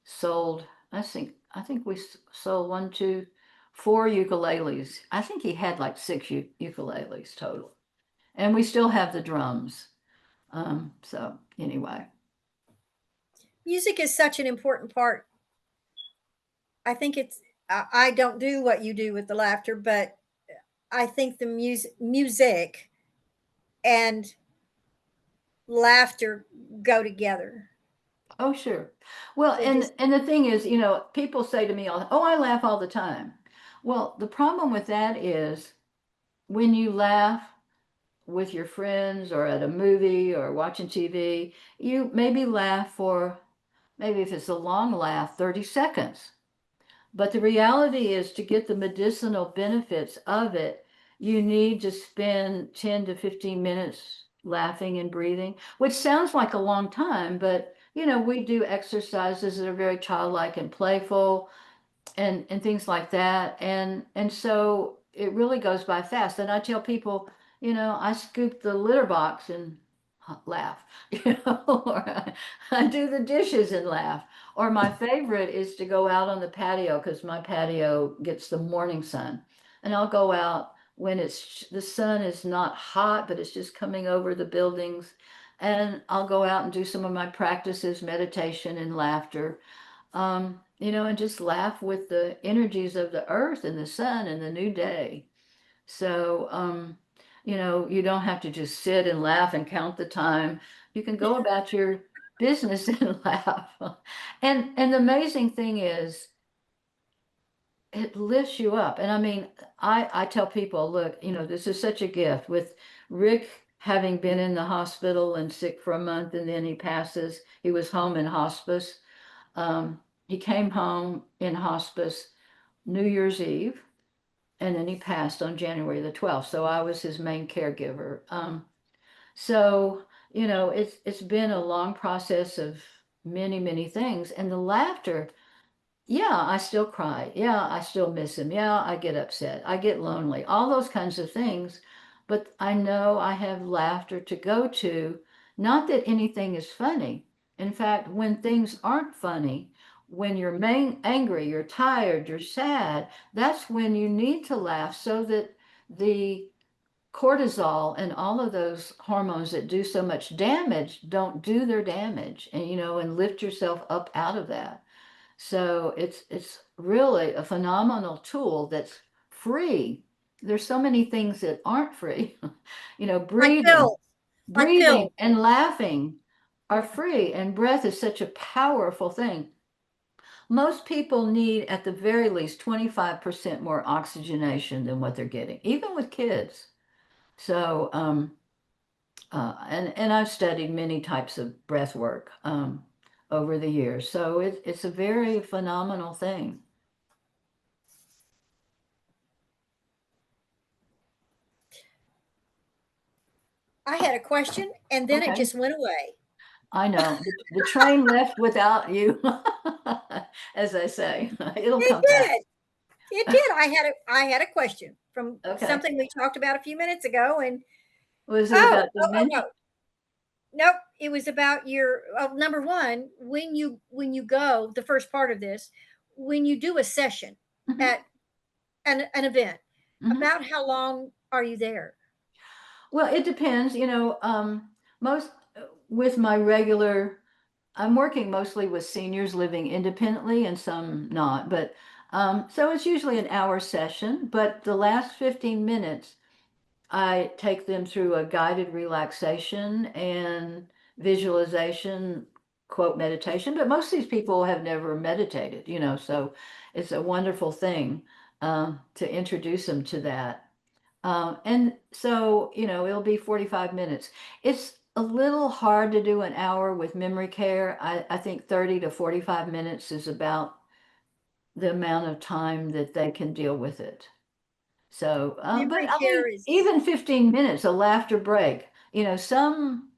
sold, I think we sold one, two, four ukuleles. I think he had like six ukuleles total. And we still have the drums. So anyway. Music is such an important part. I think I don't do what you do with the laughter, but I think the music and laughter go together. Oh, sure. Well, They and just and the thing is, people say to me, "Oh, I laugh all the time." Well, the problem with that is when you laugh with your friends or at a movie or watching TV, you maybe laugh for, maybe if it's a long laugh, 30 seconds. But the reality is, to get the medicinal benefits of it, you need to spend 10 to 15 minutes laughing and breathing, which sounds like a long time, but we do exercises that are very childlike and playful and things like that. And so it really goes by fast. And I tell people, I scoop the litter box and laugh, or I do the dishes and laugh. Or my favorite is to go out on the patio, because my patio gets the morning sun. And I'll go out when the sun is not hot, but it's just coming over the buildings. And I'll go out and do some of my practices, meditation and laughter, and just laugh with the energies of the earth and the sun and the new day. So, you don't have to just sit and laugh and count the time. You can go about your business and laugh. And the amazing thing is, it lifts you up. And I mean, I tell people, look, this is such a gift. With Rick having been in the hospital and sick for a month, and then he passes, he was home in hospice. He came home in hospice New Year's Eve, and then he passed on January the 12th. So I was his main caregiver. So, it's been a long process of many, many things. And the laughter, yeah, I still cry. Yeah, I still miss him. Yeah, I get upset. I get lonely, all those kinds of things. But I know I have laughter to go to. Not that anything is funny. In fact, when things aren't funny, when you're angry, you're tired, you're sad, that's when you need to laugh, so that the cortisol and all of those hormones that do so much damage don't do their damage, and lift yourself up out of that. So it's really a phenomenal tool that's free. There's so many things that aren't free. Like Breathing, pills, like breathing pills. and laughing are free, and breath is such a powerful thing. Most people need at the very least 25% more oxygenation than what they're getting, even with kids. So, and I've studied many types of breath work over the years. So it's a very phenomenal thing. I had a question and then it Okay. just went away. I know. The train left without you, as I say. It'll It come back. did. It did. I had a question from Okay. something we talked about a few minutes ago, and Was it oh, about oh dementia? no, nope. It was about your number one, when you go, the first part of this, when you do a session Hmm. at an event, Hmm. about how long are you there? Well, it depends. Most with my regular, I'm working mostly with seniors living independently and some not, but so it's usually an hour session. But the last 15 minutes, I take them through a guided relaxation and visualization, quote, meditation. But most of these people have never meditated, so it's a wonderful thing to introduce them to that. And so, it'll be 45 minutes. It's a little hard to do an hour with memory care. I think 30 to 45 minutes is about the amount of time that they can deal with it. So, but Memory I mean, care is even 15 minutes, a laughter break. Some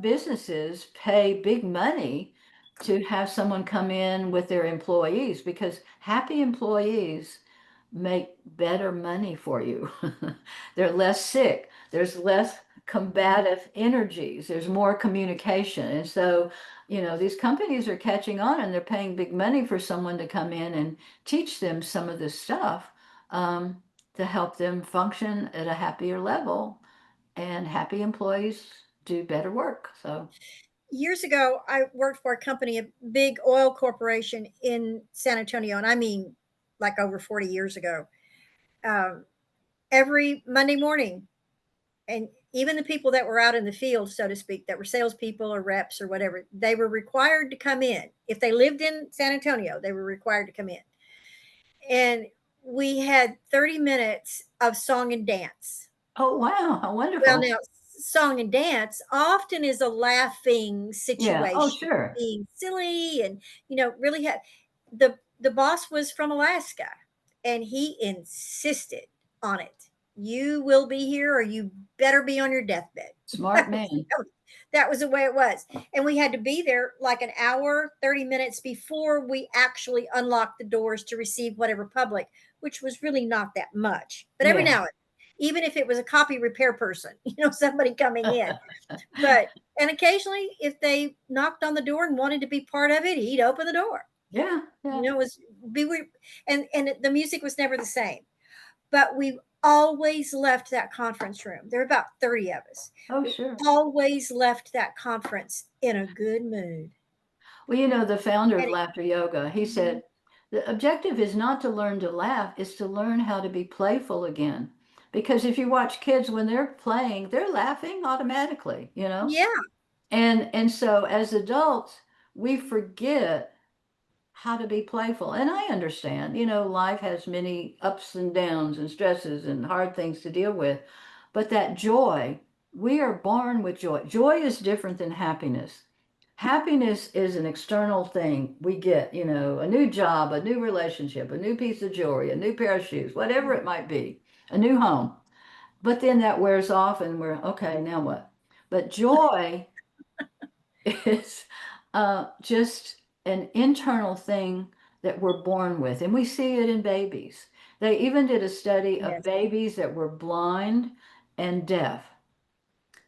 businesses pay big money to have someone come in with their employees, because happy employees make better money for you. They're less sick. There's less combative energies. There's more communication. And so, these companies are catching on, and they're paying big money for someone to come in and teach them some of this stuff. To help them function at a happier level, and happy employees do better work. So, years ago. I worked for a company, a big oil corporation in San Antonio, and I mean, like over 40 years ago. Um, every Monday morning, and even the people that were out in the field, so to speak, that were salespeople or reps or whatever, they were required to come in. If they lived in San Antonio, they were required to come in. And we had 30 minutes of song and dance. Oh, wow. How Well, wonderful. now, song and dance often is a laughing Yeah. Oh, situation, sure. being silly and, really had the boss was from Alaska and he insisted on it. You will be here or you better be on your deathbed. Smart man. That was the way it was. And we had to be there like an hour, 30 minutes before we actually unlocked the doors to receive whatever public, which was really not that much. But every Yeah. now and even if it was a copy repair person, somebody coming in. But and occasionally if they knocked on the door and wanted to be part of it, he'd open the door. Yeah. Yeah. It was and the music was never the same. But we always left that conference room. There were about 30 of us. Oh, We sure. always left that conference in a good mood. Well, the founder of And laughter yoga, he said, the objective is not to learn to laugh, it's to learn how to be playful again. Because if you watch kids when they're playing, they're laughing automatically. yeah, And so as adults, we forget how to be playful. And I understand, life has many ups and downs and stresses and hard things to deal with. But that joy, we are born with joy. Joy is different than happiness. Happiness is an external thing we get, a new job, a new relationship, a new piece of jewelry, a new pair of shoes, whatever it might be, a new home. But then that wears off and we're okay, now what? But joy is just an internal thing that we're born with. And we see it in babies. They even did a study of yes. babies that were blind and deaf.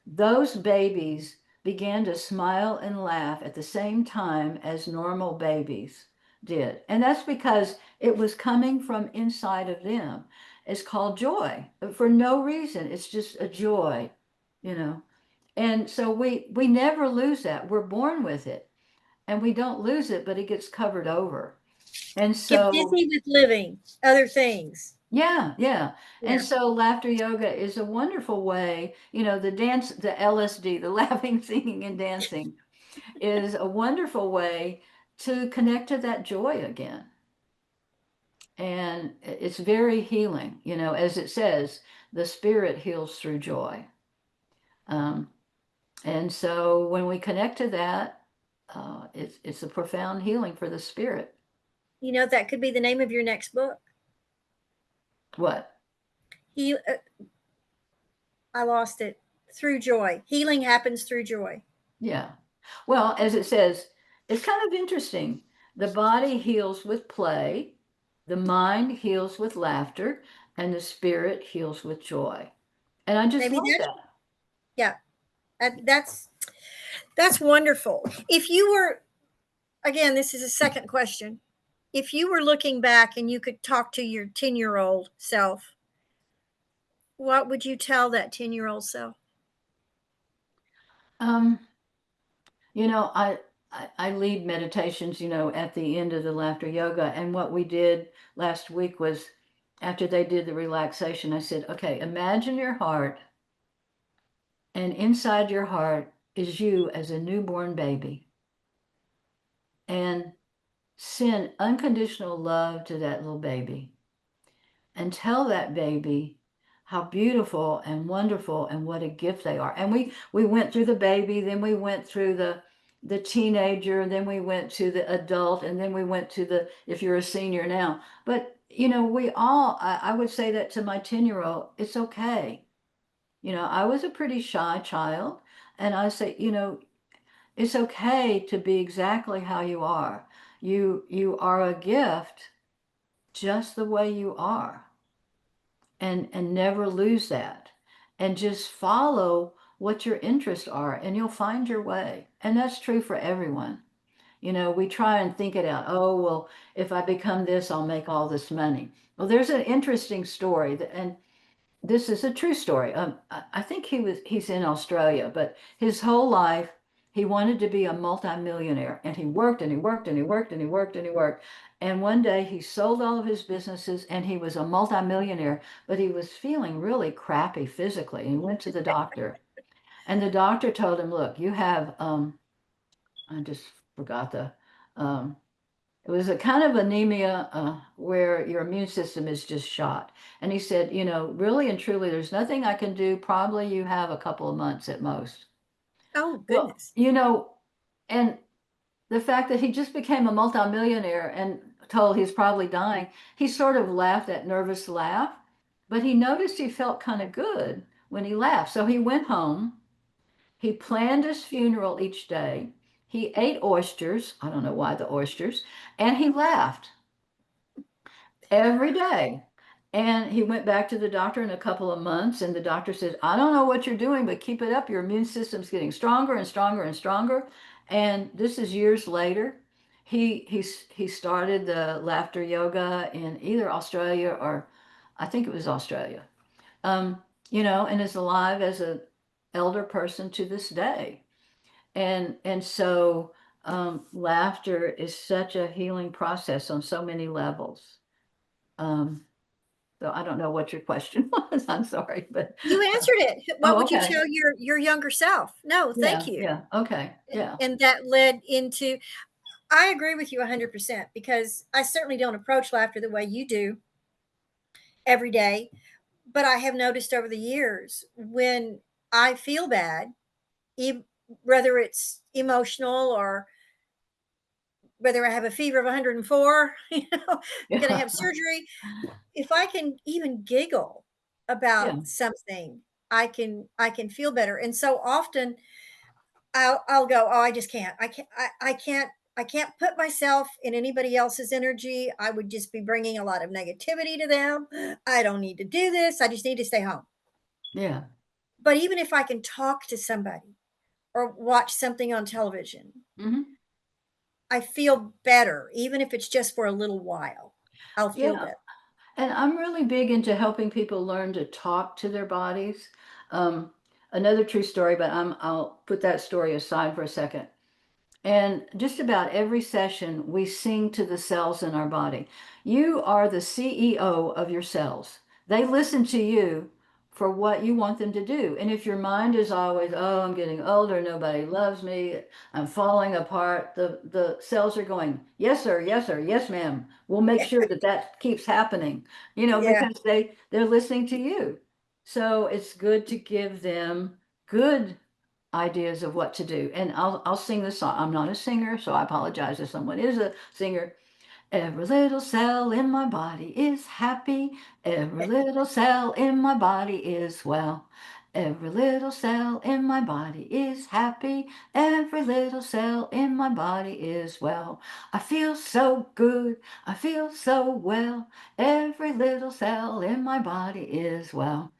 Those babies began to smile and laugh at the same time as normal babies did. And that's because it was coming from inside of them. It's called joy for no reason. It's just a joy, you know. And so we never lose that. We're born with it and we don't lose it, but it gets covered over. And Get so busy with living other things. yeah, yeah. And Yeah. so laughter yoga is a wonderful way, the dance, the LSD, the laughing, singing, and dancing is a wonderful way to connect to that joy again. And it's very healing, as it says, the spirit heals through joy. Um, and so when we connect to that, it's a profound healing for the spirit. That could be the name of your next book. What? He, I lost it. Through joy. Healing happens through joy. Yeah. Well, as it says, it's kind of interesting. The body heals with play, the mind heals with laughter, and the spirit heals with joy. And I just Maybe love that's that. yeah. That's wonderful. If you were again, this is a second question. If you were looking back and you could talk to your 10-year-old self, what would you tell that 10-year-old self? Um, I lead meditations, at the end of the laughter yoga. And what we did last week was after they did the relaxation, I said, okay, imagine your heart, and inside your heart is you as a newborn baby. And send unconditional love to that little baby and tell that baby how beautiful and wonderful and what a gift they are. And we went through the baby, then we went through the teenager, and then we went to the adult, and then we went to the if you're a senior now. But we all I would say that to my 10-year-old, it's okay. I was a pretty shy child, and I say, it's okay to be exactly how you are. You are a gift just the way you are, and never lose that, and just follow what your interests are, and you'll find your way. And that's true for everyone. We try and think it out. Oh, well, if I become this, I'll make all this money. Well, there's an interesting story and this is a true story. I think he's in Australia, but his whole life he wanted to be a multimillionaire, and he worked and he worked and he worked and he worked and he worked. And one day he sold all of his businesses and he was a multimillionaire, but he was feeling really crappy physically and went to the doctor. And the doctor told him, "Look, you have I just forgot the um It was a kind of anemia where your immune system is just shot. And he said, really and truly, there's nothing I can do. Probably you have a couple of months at most. Oh, Well, goodness. and the fact that he just became a multimillionaire and told he's probably dying, he sort of laughed that nervous laugh, but he noticed he felt kind of good when he laughed. So he went home. He planned his funeral each day. He ate oysters. I don't know why the oysters. And he laughed every day. And he went back to the doctor in a couple of months, and the doctor said, I don't know what you're doing, but keep it up. Your immune system's getting stronger and stronger and stronger. And this is years later. He started the laughter yoga in either Australia or I think it was Australia. And is alive as an elder person to this day. And so laughter is such a healing process on so many levels. Um, so I don't know what your question was. I'm sorry, but You answered it. What oh, would you okay. tell your younger self? No, thank Yeah, you. yeah, okay, yeah, And that led into, I agree with you 100% because I certainly don't approach laughter the way you do every day. But I have noticed over the years when I feel bad, whether it's emotional or whether I have a fever of 104, going to yeah, have surgery, if I can even giggle about yeah, something, I can feel better. And so often I'll go, oh, I just can't. I can't put myself in anybody else's energy. I would just be bringing a lot of negativity to them. I don't need to do this. I just need to stay home. yeah. But even if I can talk to somebody or watch something on television, Hmm. I feel better, even if it's just for a little while. I'll feel Yeah. better. And I'm really big into helping people learn to talk to their bodies. Um, Another true story, but I'll put that story aside for a second. And just about every session, we sing to the cells in our body. You are the CEO of your cells. They listen to you for what you want them to do. And if your mind is always, oh, I'm getting older, nobody loves me, I'm falling apart, the cells are going, yes, sir, yes, sir, yes, ma'am. We'll make sure that that keeps happening, Yeah. because they're listening to you. So it's good to give them good ideas of what to do. And I'll sing the song. I'm not a singer, so I apologize if someone is a singer. Every little cell in my body is happy. Every little cell in my body is well. Every little cell in my body is happy. Every little cell in my body is well. I feel so good. I feel so well. Every little cell in my body is well.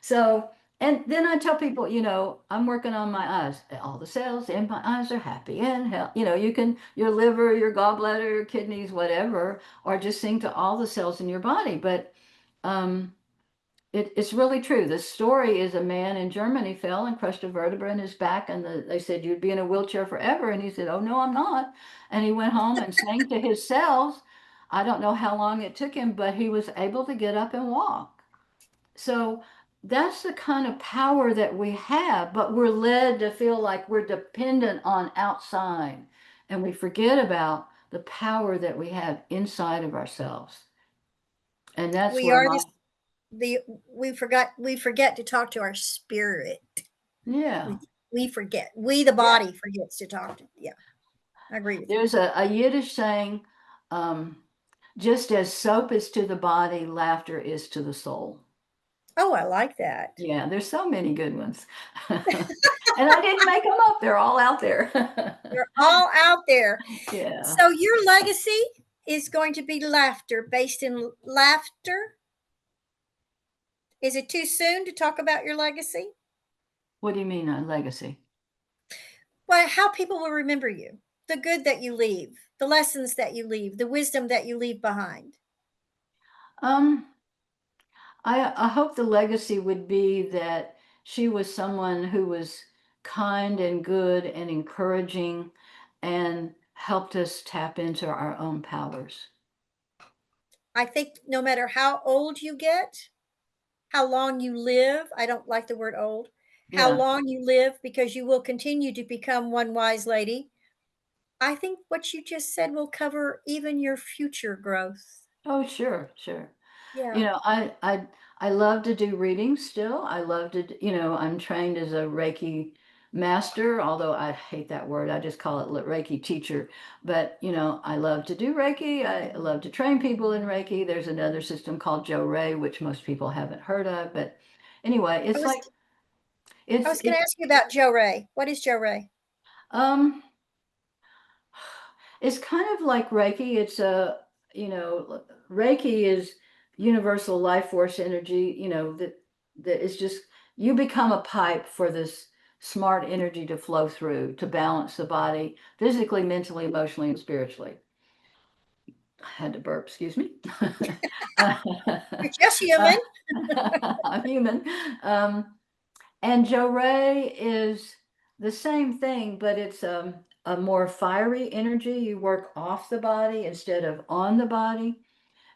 So, and then I tell people, I'm working on my eyes. All the cells in my eyes are happy and healthy. You can, your liver, your gallbladder, your kidneys, whatever, or just sing to all the cells in your body. But um, it's really true. The story is a man in Germany fell and crushed a vertebra in his back, and they said, you'd be in a wheelchair forever. And he said, oh, no, I'm not. And he went home and sang to his cells. I don't know how long it took him, but he was able to get up and walk. So that's the kind of power that we have, but we're led to feel like we're dependent on outside, and we forget about the power that we have inside of ourselves. And that's We where are my, the we forget to talk to our spirit. yeah, We forget. We the yeah. body forgets to talk to. Yeah, I agree with you. There's a Yiddish saying, um, just as soap is to the body, laughter is to the soul. Oh, I like that. Yeah, there's so many good ones. And I didn't make them up, they're all out there. They're all out there. Yeah. So your legacy is going to be laughter, based in laughter. Is it too soon to talk about your legacy? What do you mean a legacy? Well, how people will remember you, the good that you leave, the lessons that you leave, the wisdom that you leave behind. Um, I hope the legacy would be that she was someone who was kind and good and encouraging and helped us tap into our own powers. I think no matter how old you get, how long you live, I don't like the word old, how Yeah, long you live, because you will continue to become one wise lady. I think what you just said will cover even your future growth. Oh, sure, sure. You Yeah. know, I love to do readings still. I love to, I'm trained as a Reiki master, although I hate that word. I just call it Reiki teacher. But, I love to do Reiki. I love to train people in Reiki. There's another system called Joray, which most people haven't heard of. But anyway, I it's was like I it's was going to ask you about Joray. What is Joray? um it's kind of like Reiki. It's Reiki is universal life force energy, that is just you become a pipe for this smart energy to flow through to balance the body physically, mentally, emotionally, and spiritually. I had to burp, excuse me. You're just human. I'm human. And Joray is the same thing, but it's a more fiery energy. You work off the body instead of on the body.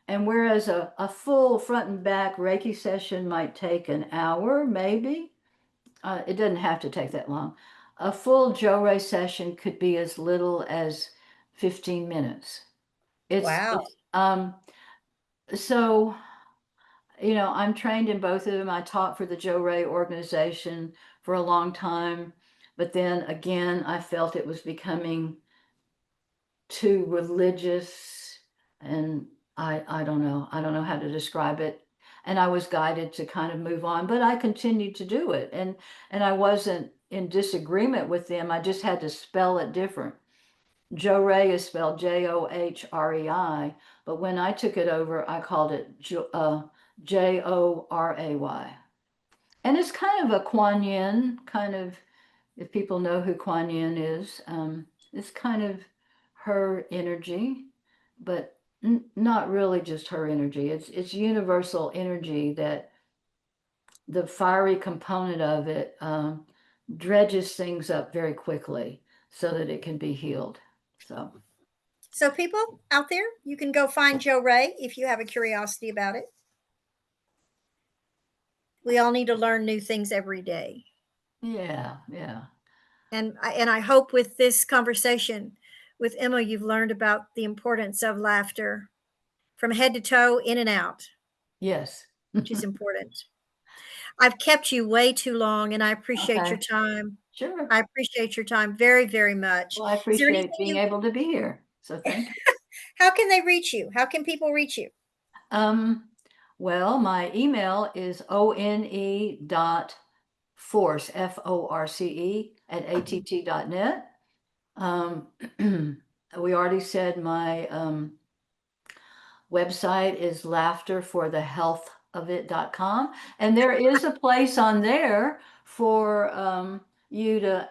And whereas a full front and back Reiki session might take an hour, maybe, it doesn't have to take that long. A full Joray session could be as little as 15 minutes. Wow. So I'm trained in both of them. I taught for the Joray organization for a long time, but then again, I felt it was becoming too religious, and I don't know. I don't know how to describe it. And I was guided to kind of move on, but I continued to do it, and I wasn't in disagreement with them. I just had to spell it different. Joray is spelled Johrei, but when I took it over, I called it Joray. And it's kind of a Kuan Yin, kind of, if people know who Kuan Yin is, it's kind of her energy, but not really just her energy. It's universal energy that the fiery component of it dredges things up very quickly so that it can be healed. So, people out there, you can go find Joray if you have a curiosity about it. We all need to learn new things every day. Yeah, yeah. And I hope with this conversation with Emma, you've learned about the importance of laughter from head to toe, in and out, Yes. which is important. I've kept you way too long, and I appreciate your Okay, time. sure. I appreciate your time very, very much. Well, I Is there appreciate anything being you able to be here. So thank you. how can they reach you? How can people reach you? Um, well, my email is one.force, FORCE, at att.net. We already said my website is laughterforthehealthofit.com. And there is a place on there for you to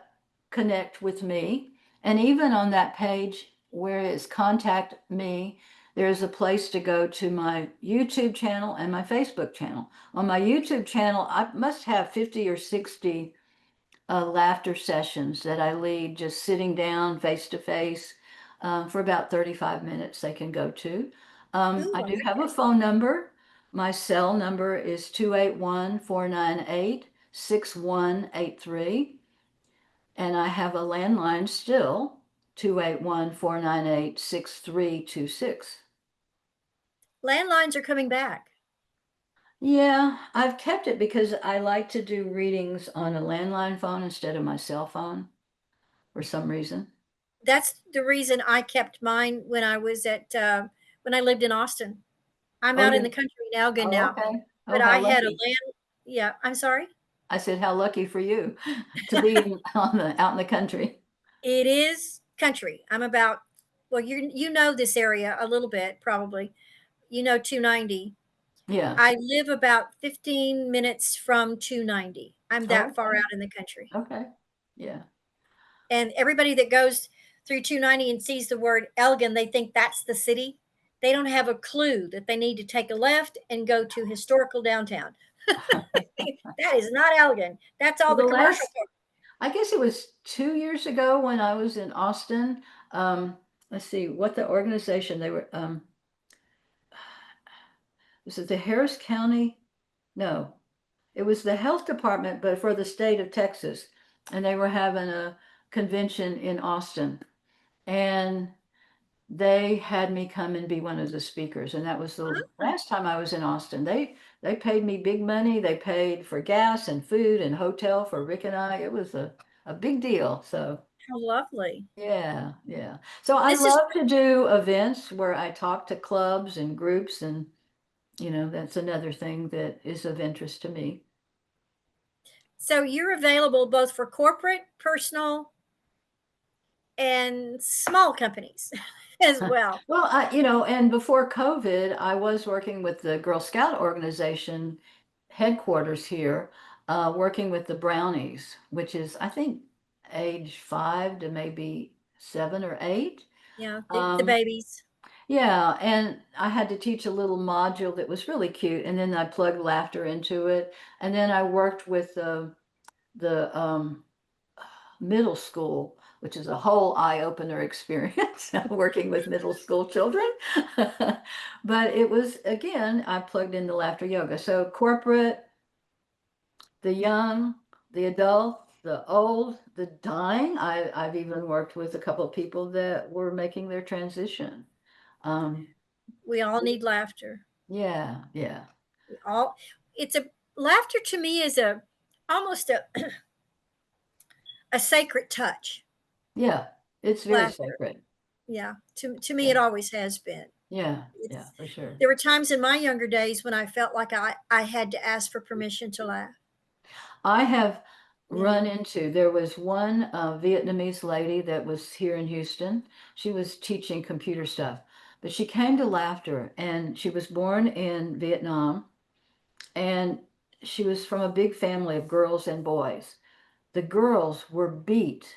connect with me. And even on that page where it's contact me, there's a place to go to my YouTube channel and my Facebook channel. On my YouTube channel, I must have 50 or 60 laughter sessions that I lead, just sitting down face to face for about 35 minutes. They can go to. Ooh, I I do like have a that. phone number. My cell number is 281-498-6183. And I have a landline still, 281-498-6326. Landlines are coming back. Yeah, I've kept it because I like to do readings on a landline phone instead of my cell phone for some reason. That's the reason I kept mine when I lived in Austin. I'm Oh, out in the you, country in Elgin oh, now, okay. Oh, but how I had a lucky. land. Yeah, I'm sorry. I said, how lucky for you to be out in the country. It is country. I'm about, well, you know this area a little bit probably. You know 290. Yeah. I live about 15 minutes from 290. I'm Oh, that far out in the country. okay. Okay. Yeah. And everybody that goes through 290 and sees the word Elgin, they think that's the city. They don't have a clue that they need to take a left and go to historical downtown. That is not Elgin. That's all Well, the commercial part. I guess it was 2 years ago when I was in Austin. Let's see what the organization they were, was it the Harris County? No, it was the health department, but for the state of Texas. And they were having a convention in Austin. And they had me come and be one of the speakers. And that was the last time I was in Austin. They paid me big money. They paid for gas and food and hotel for Rick and I. It was a big deal. So How lovely. yeah, yeah. So I This is love to do events where I talk to clubs and groups, and that's another thing that is of interest to me. so you're available both for corporate, personal, and small companies as well. Well, and before COVID, I was working with the Girl Scout organization headquarters here, working with the Brownies, which is, I think, age 5 to maybe 7 or 8. Yeah, the babies. Yeah, and I had to teach a little module that was really cute, and then I plugged laughter into it, and then I worked with the middle school, which is a whole eye-opener experience, working with middle school children. But it was, again, I plugged in the laughter yoga. So corporate, the young, the adult, the old, the dying. I've even worked with a couple of people that were making their transition. We all need laughter. Yeah, yeah. We all, it's a laughter to me is almost a sacred touch. Yeah, it's very Laughter. sacred. Yeah, to me Yeah. it always has been. Yeah, It's, yeah, for sure. there were times in my younger days when I felt like I had to ask for permission to laugh. I have Yeah. run into, there was one Vietnamese lady that was here in Houston. She was teaching computer stuff, but she came to laughter, and she was born in Vietnam, and she was from a big family of girls and boys. The girls were beat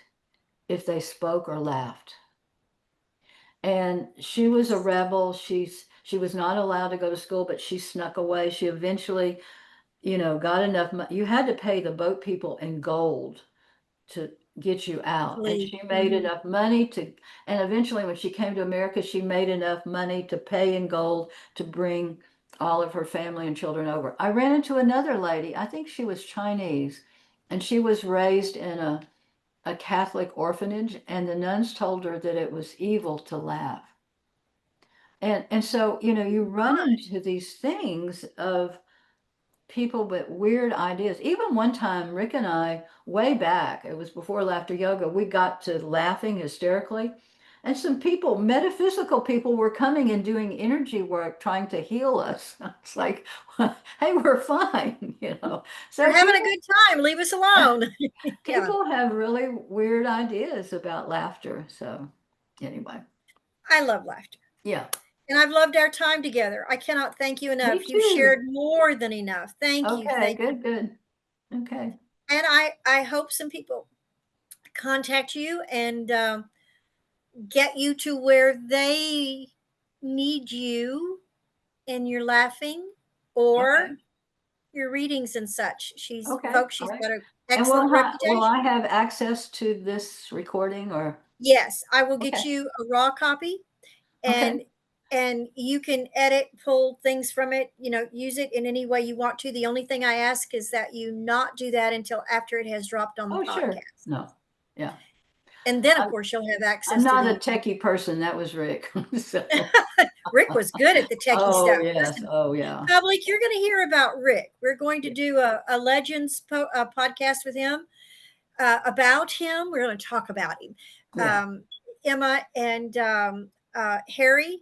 if they spoke or laughed. And she was a rebel. She was not allowed to go to school, but she snuck away. She eventually, got enough money. You had to pay the boat people in gold to get you out. And she made enough money and eventually when she came to America, she made enough money to pay in gold to bring all of her family and children over. I ran into another lady, I think she was Chinese, and she was raised in a Catholic orphanage, and the nuns told her that it was evil to laugh. And so, you run into these things of people with weird ideas. Even one time, Rick and I, way back, it was before laughter yoga, we got to laughing hysterically. And some people, metaphysical people, were coming and doing energy work, trying to heal us. It's like, hey, we're fine, So We're having a good time. Leave us alone. Yeah. People have really weird ideas about laughter. So anyway. I love laughter. Yeah. And I've loved our time together. I cannot thank you enough. Me You've too. shared more than enough. Thank you. Okay, Thank you. good. Okay. And I hope some people contact you and get you to where they need you in your laughing or your readings and such. She's Okay. folks, she's All right. got an And excellent reputation. will I have access to this recording or? Yes, I will get Okay. you a raw copy and you can edit, pull things from it, use it in any way you want to. The only thing I ask is that you not do that until after it has dropped on the podcast. Sure. No. Yeah. And then of course you'll have access I'm not to a techie person. That was Rick. So. Rick was good at the techie stuff. Yes. Listen, Oh, yeah. public, you're going to hear about Rick. We're going to do a Legends podcast with him, about him. We're going to talk about him. Yeah. Emma and Harry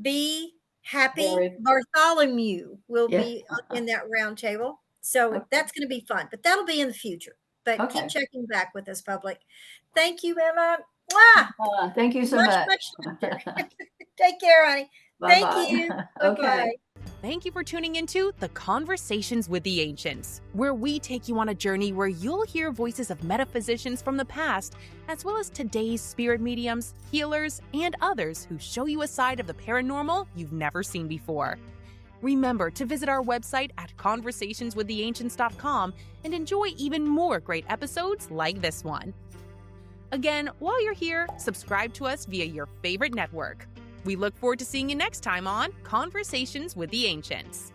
B. Happy Harry. Bartholomew will Yeah. be in that round table. So that's going to be fun, but that'll be in the future. But keep checking back with us, public. Thank you, Emma. Mwah! Thank you so much. Take care, honey. Bye-bye. Thank you. Okay. Bye-bye. Thank you for tuning into the Conversations with the Ancients, where we take you on a journey where you'll hear voices of metaphysicians from the past, as well as today's spirit mediums, healers, and others who show you a side of the paranormal you've never seen before. Remember to visit our website at conversationswiththeancients.com and enjoy even more great episodes like this one. Again, while you're here, subscribe to us via your favorite network. We look forward to seeing you next time on Conversations with the Ancients.